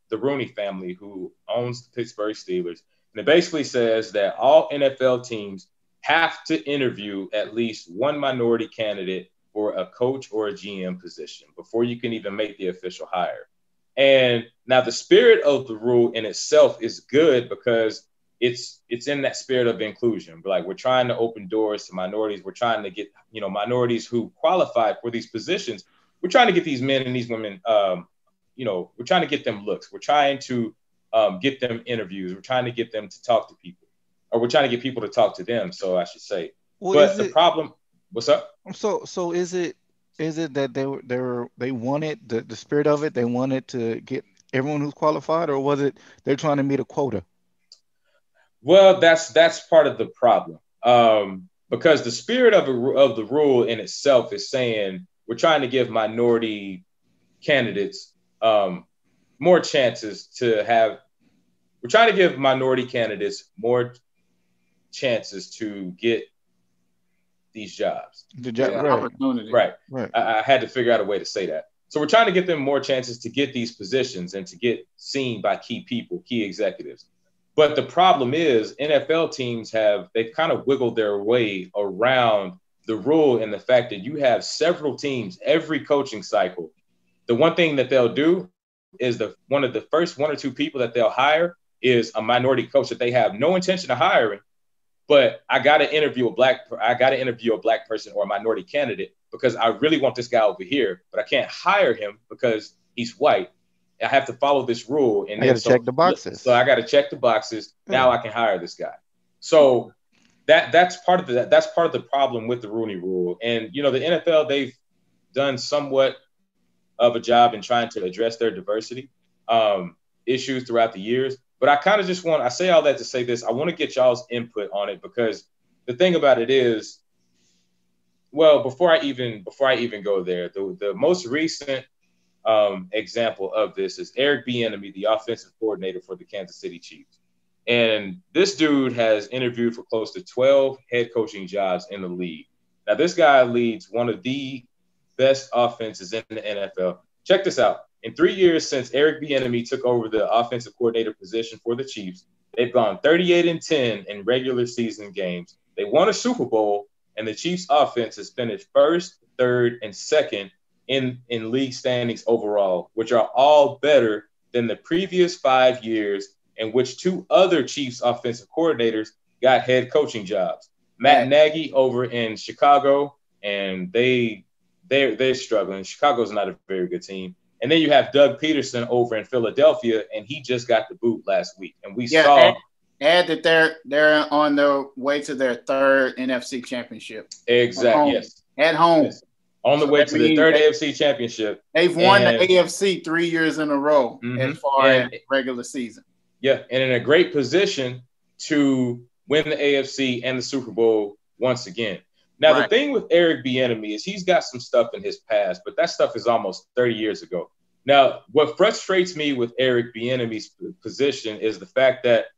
the Rooney family, who owns the Pittsburgh Steelers. And it basically says that all NFL teams have to interview at least one minority candidate for a coach or a GM position before you can even make the official hire. And now the spirit of the rule in itself is good because it's in that spirit of inclusion. Like, we're trying to open doors to minorities. We're trying to get, minorities who qualify for these positions. We're trying to get these men and these women, we're trying to get them looks. We're trying to get them interviews. We're trying to get them to talk to people, or we're trying to get people to talk to them. So I should say. Well, but the problem, what's up? So is it that they wanted the spirit of it? They wanted to get everyone who's qualified, or was it they're trying to meet a quota? Well, that's part of the problem, because the spirit of the rule in itself is saying we're trying to give minority candidates more chances to have. We're trying to give minority candidates more chances to get these jobs. Right. I had to figure out a way to say that. So we're trying to get them more chances to get these positions and to get seen by key people, key executives. But the problem is NFL teams they've kind of wiggled their way around the rule, and the fact that you have several teams every coaching cycle. The one thing that they'll do is one of the first 1 or 2 people that they'll hire is a minority coach that they have no intention of hiring. But I got to interview a black person or a minority candidate because I really want this guy over here, but I can't hire him because he's white. I have to follow this rule, and I got to check the boxes. So I got to check the boxes. Now I can hire this guy. So that's part of the problem with the Rooney Rule. And the NFL, they've done somewhat of a job in trying to address their diversity issues throughout the years. But I kind of just I say all that to say this. I want to get y'all's input on it, because the thing about it is, well, before I even go there, the most recent example of this is Eric Bieniemy, the offensive coordinator for the Kansas City Chiefs. And this dude has interviewed for close to 12 head coaching jobs in the league. Now, this guy leads one of the best offenses in the NFL. Check this out. In 3 years since Eric Bieniemy took over the offensive coordinator position for the Chiefs, they've gone 38-10 in regular season games. They won a Super Bowl, and the Chiefs offense has finished first, third, and second in league standings overall, which are all better than the previous 5 years in which 2 other Chiefs offensive coordinators got head coaching jobs. Matt Nagy over in Chicago, and they're struggling. Chicago's not a very good team. And then you have Doug Peterson over in Philadelphia, and he just got the boot last week. And we saw add that they're on their way to their 3rd NFC championship. Exactly. Yes. At home. Yes. On the way to the 3rd AFC championship. They've won the AFC 3 years in a row as far as regular season. Yeah, and in a great position to win the AFC and the Super Bowl once again. Now, the thing with Eric Bieniemy is he's got some stuff in his past, but that stuff is almost 30 years ago. Now, what frustrates me with Eric Bieniemy's position is the fact that,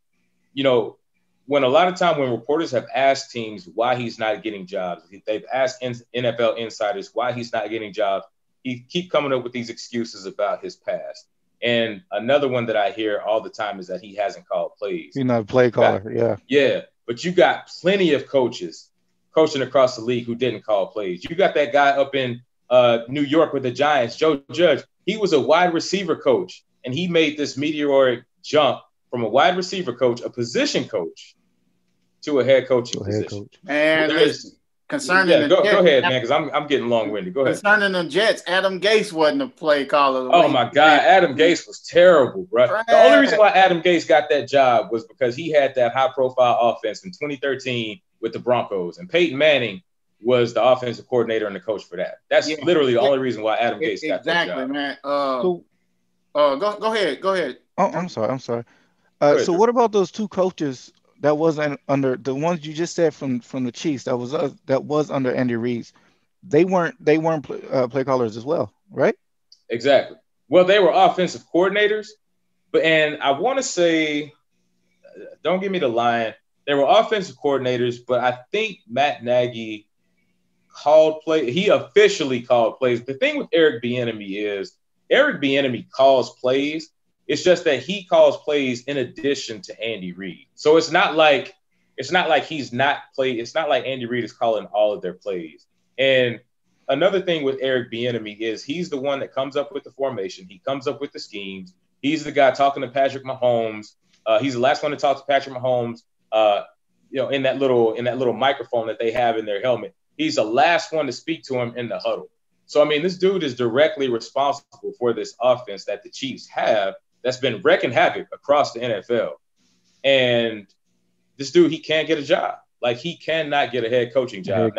you know, when a lot of time when reporters have asked teams why he's not getting jobs, they've asked NFL insiders why he's not getting jobs, he keep coming up with these excuses about his past. And another one that I hear all the time is that he hasn't called plays. He's not a play caller, Yeah, but you got plenty of coaches coaching across the league who didn't call plays. You got that guy up in New York with the Giants, Joe Judge. He was a wide receiver coach, and he made this meteoric jump from a wide receiver coach, a position coach, to a head coaching position. And concerning go ahead, man, because I'm getting long-winded. Go ahead. Concerning the Jets, Adam Gase wasn't a play caller. Oh my God, Adam Gase was terrible, bro. The only reason why Adam Gase got that job was because he had that high-profile offense in 2013 with the Broncos, and Peyton Manning was the offensive coordinator and the coach for that. That's literally the only reason why Adam Gase got that job. Exactly, man. Go ahead. Oh, I'm sorry. So what about those 2 coaches that wasn't under the ones you just said from the Chiefs that was under Andy Reid? They weren't play callers as well, right? Exactly. Well, they were offensive coordinators, and I want to say, don't give me the line. They were offensive coordinators, but I think Matt Nagy called plays. He officially called plays. The thing with Eric Bieniemy is Eric Bieniemy calls plays. It's just that he calls plays in addition to Andy Reid. So it's not like he's not played. It's not like Andy Reid is calling all of their plays. And another thing with Eric Bieniemy is he's the one that comes up with the formation. He comes up with the schemes. He's the guy talking to Patrick Mahomes. He's the last one to talk to Patrick Mahomes. In that little microphone that they have in their helmet. He's the last one to speak to him in the huddle. So, I mean, this dude is directly responsible for this offense that the Chiefs have that's been wreaking havoc across the NFL. And this dude, he can't get a job. Like, he cannot get a head coaching job.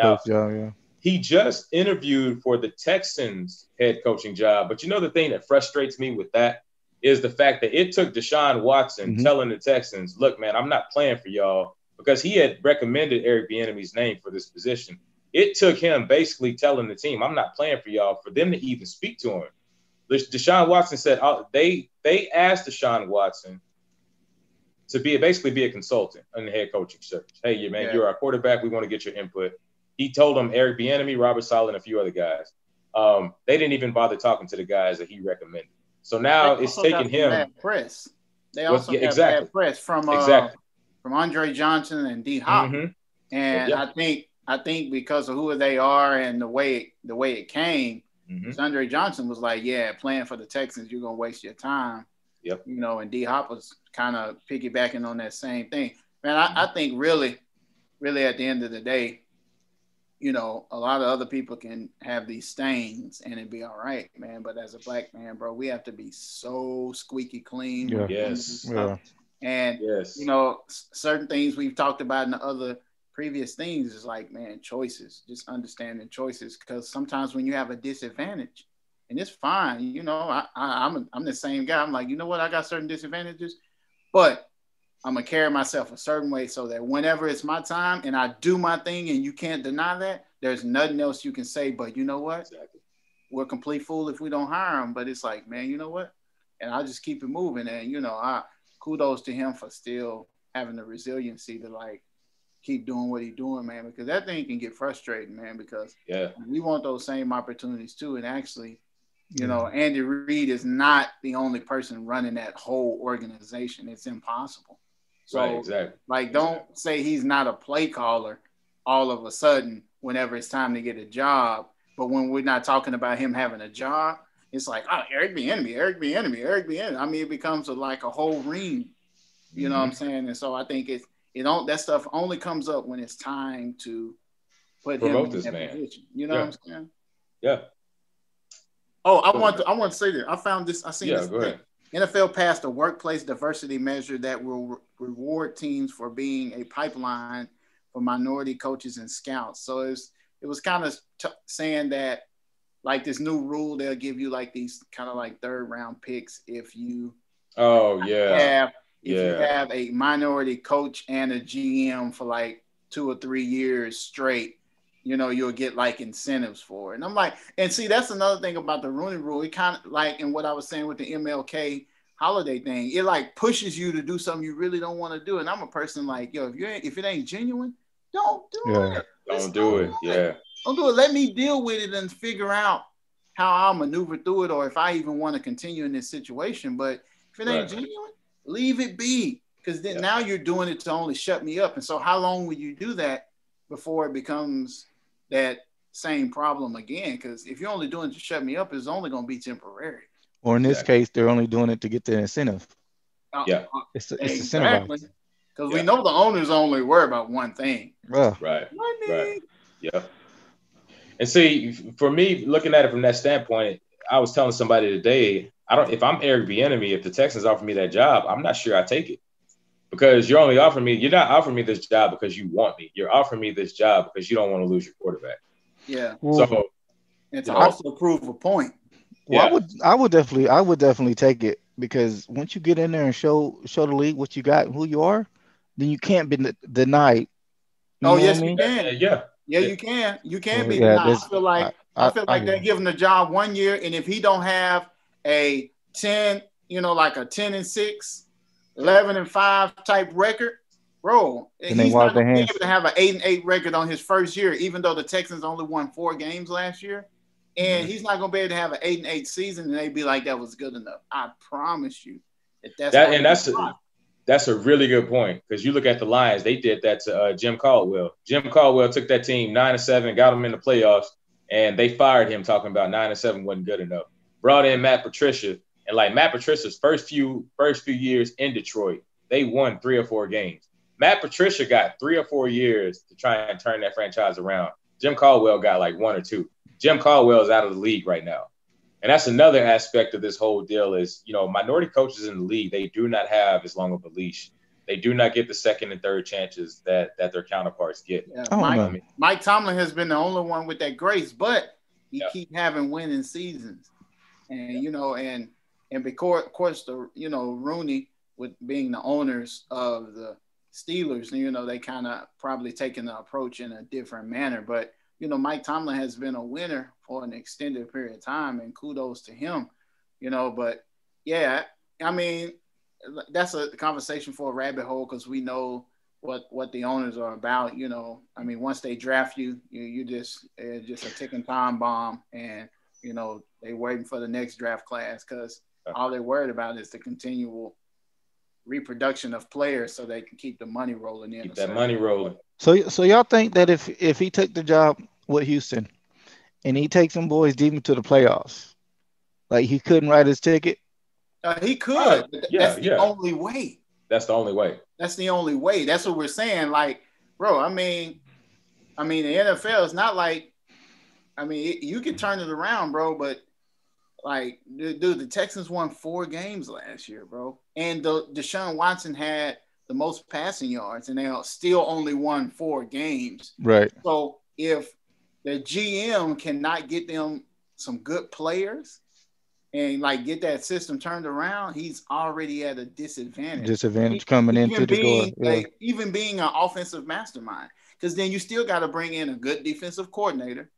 He just interviewed for the Texans head coaching job. But you know the thing that frustrates me with that is the fact that it took Deshaun Watson telling the Texans, look, man, I'm not playing for y'all, because he had recommended Eric Bieniemy's name for this position. It took him basically telling the team, I'm not playing for y'all, for them to even speak to him. Deshaun Watson said they asked Deshaun Watson to basically be a consultant in the head coaching search. Hey, you're our quarterback. We want to get your input. He told them Eric Bieniemy, Robert Saleh, and a few other guys. They didn't even bother talking to the guys that he recommended. So now it's taking him. Bad press. They also got bad press from Andre Johnson and D Hop. And I think because of who they are and the way it came, Andre Johnson was like, playing for the Texans, you're gonna waste your time. Yep. You know, and D Hop was kind of piggybacking on that same thing. Man, I think really at the end of the day, you know, a lot of other people can have these stains and it'd be all right, man. But as a black man, bro, we have to be so squeaky clean. Yeah. Yes. Yeah. And, you know, certain things we've talked about in the other previous things is like, man, choices, just understanding choices. Because sometimes when you have a disadvantage, and it's fine, you know, I'm the same guy. I'm like, you know what? I got certain disadvantages, but I'm going to carry myself a certain way so that whenever it's my time and I do my thing and you can't deny that, there's nothing else you can say. But you know what? Exactly. We're a complete fool if we don't hire him. But it's like, man, you know what? And I'll just keep it moving. And, you know, kudos to him for still having the resiliency to, like, keep doing what he's doing, man, because that thing can get frustrating, man, because we want those same opportunities too. And actually, you know, Andy Reid is not the only person running that whole organization. It's impossible. So, like, don't say he's not a play caller all of a sudden whenever it's time to get a job. But when we're not talking about him having a job, it's like, oh, Eric Bieniemy, Eric Bieniemy, Eric Bieniemy. I mean, it becomes like a whole ring. You know what I'm saying? And so I think that stuff only comes up when it's time to put promote him in this that man. position. You know what I'm saying? Yeah. Oh, I want to say that I found this. I seen this. Go ahead. NFL passed a workplace diversity measure that will reward teams for being a pipeline for minority coaches and scouts. So it was kind of saying that, like, this new rule, they'll give you like these kind of like 3rd round picks if you have a minority coach and a GM for like 2 or 3 years straight. You know, you'll get like incentives for it. And I'm like, and see, that's another thing about the Rooney Rule. It kind of like, and what I was saying with the MLK holiday thing, it like pushes you to do something you really don't want to do. And I'm a person like, yo, if it ain't genuine, don't do it. Don't do it. Yeah. Don't do it. Let me deal with it and figure out how I'll maneuver through it, or if I even want to continue in this situation. But if it ain't genuine, leave it be. Because then now you're doing it to only shut me up. And so how long will you do that before it becomes that same problem again? Because if you're only doing it to shut me up, it's only going to be temporary. Or in this case, they're only doing it to get the incentive. It's exactly. Because we know the owners only worry about one thing. Right. Money. Yeah. And see, for me, looking at it from that standpoint, I was telling somebody today, if I'm Eric Bieniemy, if the Texans offer me that job, I'm not sure I take it. Because you're not offering me this job because you want me. You're offering me this job because you don't want to lose your quarterback. Yeah. So, and to also prove a point. Well, I would definitely take it, because once you get in there and show the league what you got and who you are, then you can't be denied. You can. Yeah, you can. You can be denied. I feel like they give him the job 1 year, and if he don't have a 10, like a 10-6, 11-5 type record, bro, he's not going to be able to have an 8-8 record on his first year, even though the Texans only won 4 games last year. And he's not going to be able to have an 8-8 season, and they'd be like, that was good enough. I promise you that's a really good point, because you look at the Lions, they did that to Jim Caldwell. Jim Caldwell took that team 9-7, got them in the playoffs, and they fired him talking about 9-7 wasn't good enough. Brought in Matt Patricia, and like Matt Patricia's first few years in Detroit, they won 3 or 4 games. Matt Patricia got 3 or 4 years to try and turn that franchise around. Jim Caldwell got like 1 or 2. Jim Caldwell is out of the league right now. And that's another aspect of this whole deal is, minority coaches in the league, they do not have as long of a leash. They do not get the second and third chances that their counterparts get. Yeah, Mike Tomlin has been the only one with that grace, but he keep having winning seasons. And, and because, of course, Rooney, with being the owners of the Steelers, they kind of probably taking the approach in a different manner. But, Mike Tomlin has been a winner for an extended period of time, and kudos to him, but I mean, that's a conversation for a rabbit hole, because we know what the owners are about. I mean, once they draft you, you just a ticking time bomb, and, they waiting for the next draft class, because all they're worried about is the continual reproduction of players so they can keep the money rolling in. Keep that money rolling. So y'all think that if he took the job with Houston and he takes them boys deep into the playoffs, like, he couldn't write his ticket? He could. That's the only way. That's the only way. That's the only way. That's what we're saying. Like, bro, I mean, the NFL is not like, you can turn it around, bro, but like, dude, the Texans won 4 games last year, bro. And Deshaun Watson had the most passing yards, and they still only won 4 games. Right. So if the GM cannot get them some good players and like get that system turned around, he's already at a disadvantage. Coming into the door. Even being an offensive mastermind, because then you still got to bring in a good defensive coordinator.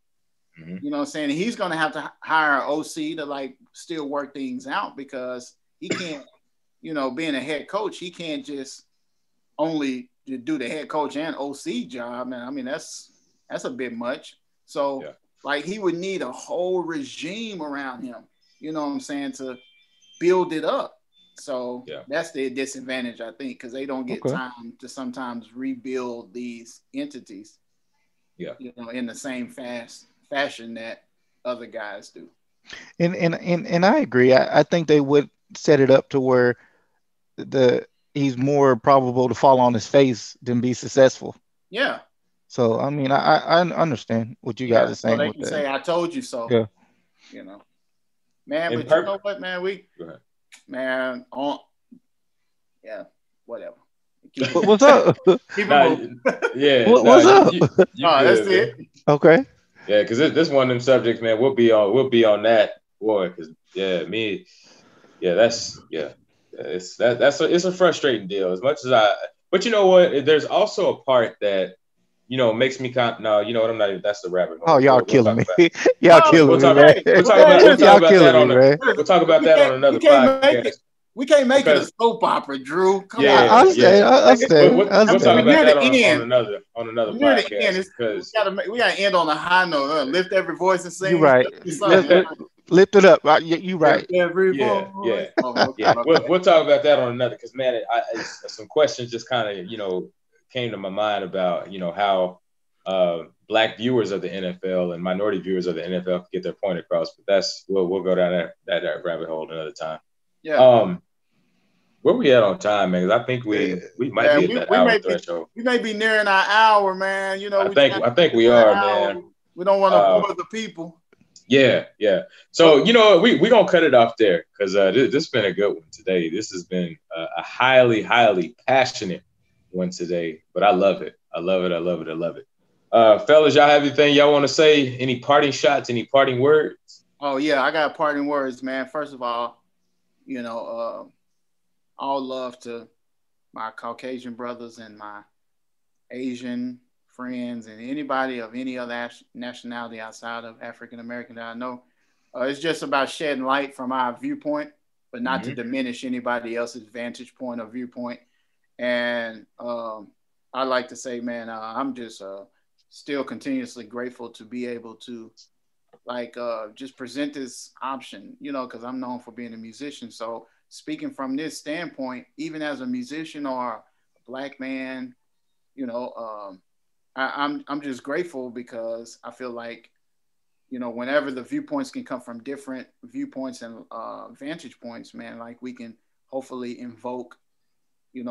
Mm-hmm. You know what I'm saying? And he's going to have to hire an OC to like still work things out, because he can't, being a head coach, he can't just only do the head coach and OC job. Man, I mean, that's a bit much. So like, he would need a whole regime around him, you know what I'm saying, to build it up. So that's the disadvantage, I think, because they don't get time to sometimes rebuild these entities. Yeah. You know, in the same fashion that other guys do. And I agree. I think they would set it up to where he's more probable to fall on his face than be successful. Yeah. So I mean, I understand what you guys are saying. So they with can that. say, "I told you so." Yeah. You know, man. But you know what, man? Whatever. What's up? Keep moving. What's up? You good, that's man. it. Okay. Yeah, because this one of them subjects, man. We'll be on that, boy. Because it's a frustrating deal. As much as but you know what? There's also a part that makes me no. You know what? I'm not even. That's the rabbit hole. Oh, y'all killing me. Y'all killing me, man. We'll talk about that on another podcast. We can't make it a soap opera, Drew. Come on. I understand. We'll talk about that on another podcast. Because we gotta end on a high note. Lift every voice and sing. You're right. Lift it up. You're right. Yeah. We'll talk about that on another. Because man, some questions just kind of came to my mind about how Black viewers of the NFL and minority viewers of the NFL can get their point across. But we'll go down that rabbit hole another time. Yeah. Where we at on time, man? I think we might be at that hour threshold. We may be nearing our hour, man. I think we are, man. We don't want to bore the people. Yeah. So we gonna cut it off there because this has been a good one today. This has been a highly, highly passionate one today, but I love it. I love it. Fellas, y'all have anything y'all want to say? Any parting shots? Any parting words? Oh yeah, I got parting words, man. First of all, all love to my Caucasian brothers and my Asian friends and anybody of any other nationality outside of African American that I know. It's just about shedding light from our viewpoint, but not to diminish anybody else's vantage point or viewpoint. And I like to say, man, I'm just still continuously grateful to be able to just present this option, because I'm known for being a musician. So speaking from this standpoint, even as a musician or a Black man, I'm just grateful because I feel like, whenever the viewpoints can come from different viewpoints and vantage points, man, like we can hopefully invoke,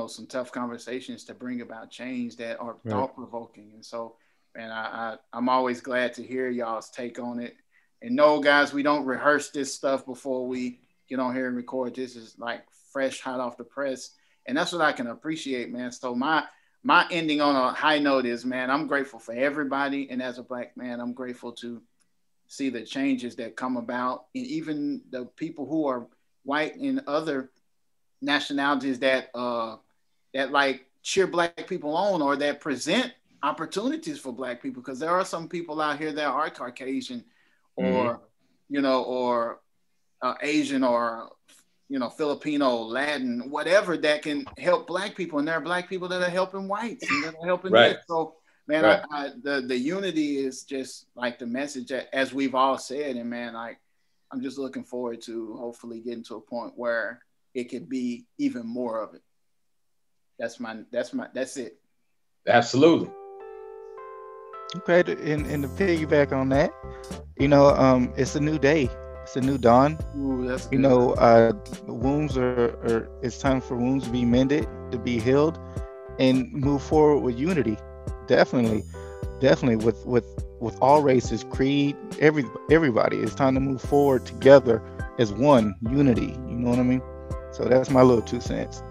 some tough conversations to bring about change that are thought-provoking. And so, man, I'm always glad to hear y'all's take on it. And no, guys, we don't rehearse this stuff before we get on here and record. This is like fresh, hot off the press. And that's what I can appreciate, man. So my ending on a high note is, man, I'm grateful for everybody. And as a Black man, I'm grateful to see the changes that come about. And even the people who are white and other nationalities that like cheer Black people on or that present opportunities for Black people. Because there are some people out here that are Caucasian or, or Asian or, Filipino, Latin, whatever, that can help Black people. And there are Black people that are helping whites and that are helping this. So, man, the unity is just like the message that, as we've all said. And man, I'm just looking forward to hopefully getting to a point where it could be even more of it. That's it. Absolutely. Okay, and to piggyback on that, it's a new day. It's a new dawn. Ooh, that's good. Wounds it's time for wounds to be mended, to be healed, and move forward with unity. Definitely with all races, creed, everybody. It's time to move forward together as one, unity. You know what I mean? So that's my little 2 cents.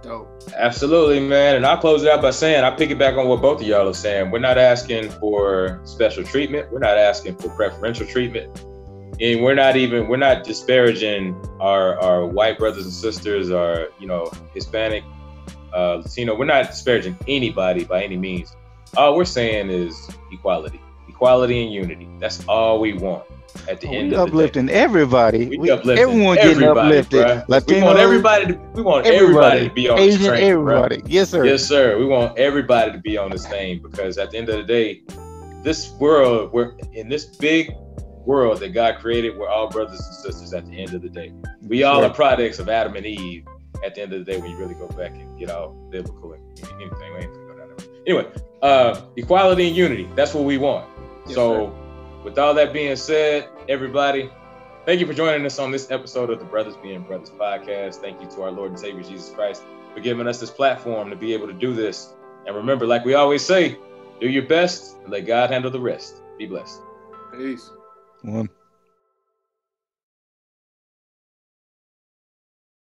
Dope. Absolutely, man. And I'll close it out by saying, I piggyback on what both of y'all are saying. We're not asking for special treatment. We're not asking for preferential treatment. And we're not disparaging our white brothers and sisters, our, Hispanic, Latino. We're not disparaging anybody by any means. All we're saying is equality and unity. That's all we want. At the end of the day, uplifting everybody. Everyone getting uplifted. We want everybody to be on this train. Everybody. Bro. Yes, sir. Yes, sir. We want everybody to be on this thing because at the end of the day, this world, we're in this big world that God created. We're all brothers and sisters at the end of the day. We all are products of Adam and Eve at the end of the day when you really go back and get all biblical and anything. We ain't gonna go down there. Anyway, equality and unity. That's what we want. Yes, so, sir. With all that being said, everybody, thank you for joining us on this episode of the Brothers Being Brothers podcast. Thank you to our Lord and Savior Jesus Christ for giving us this platform to be able to do this. And remember, like we always say, do your best and let God handle the rest. Be blessed. Peace. One.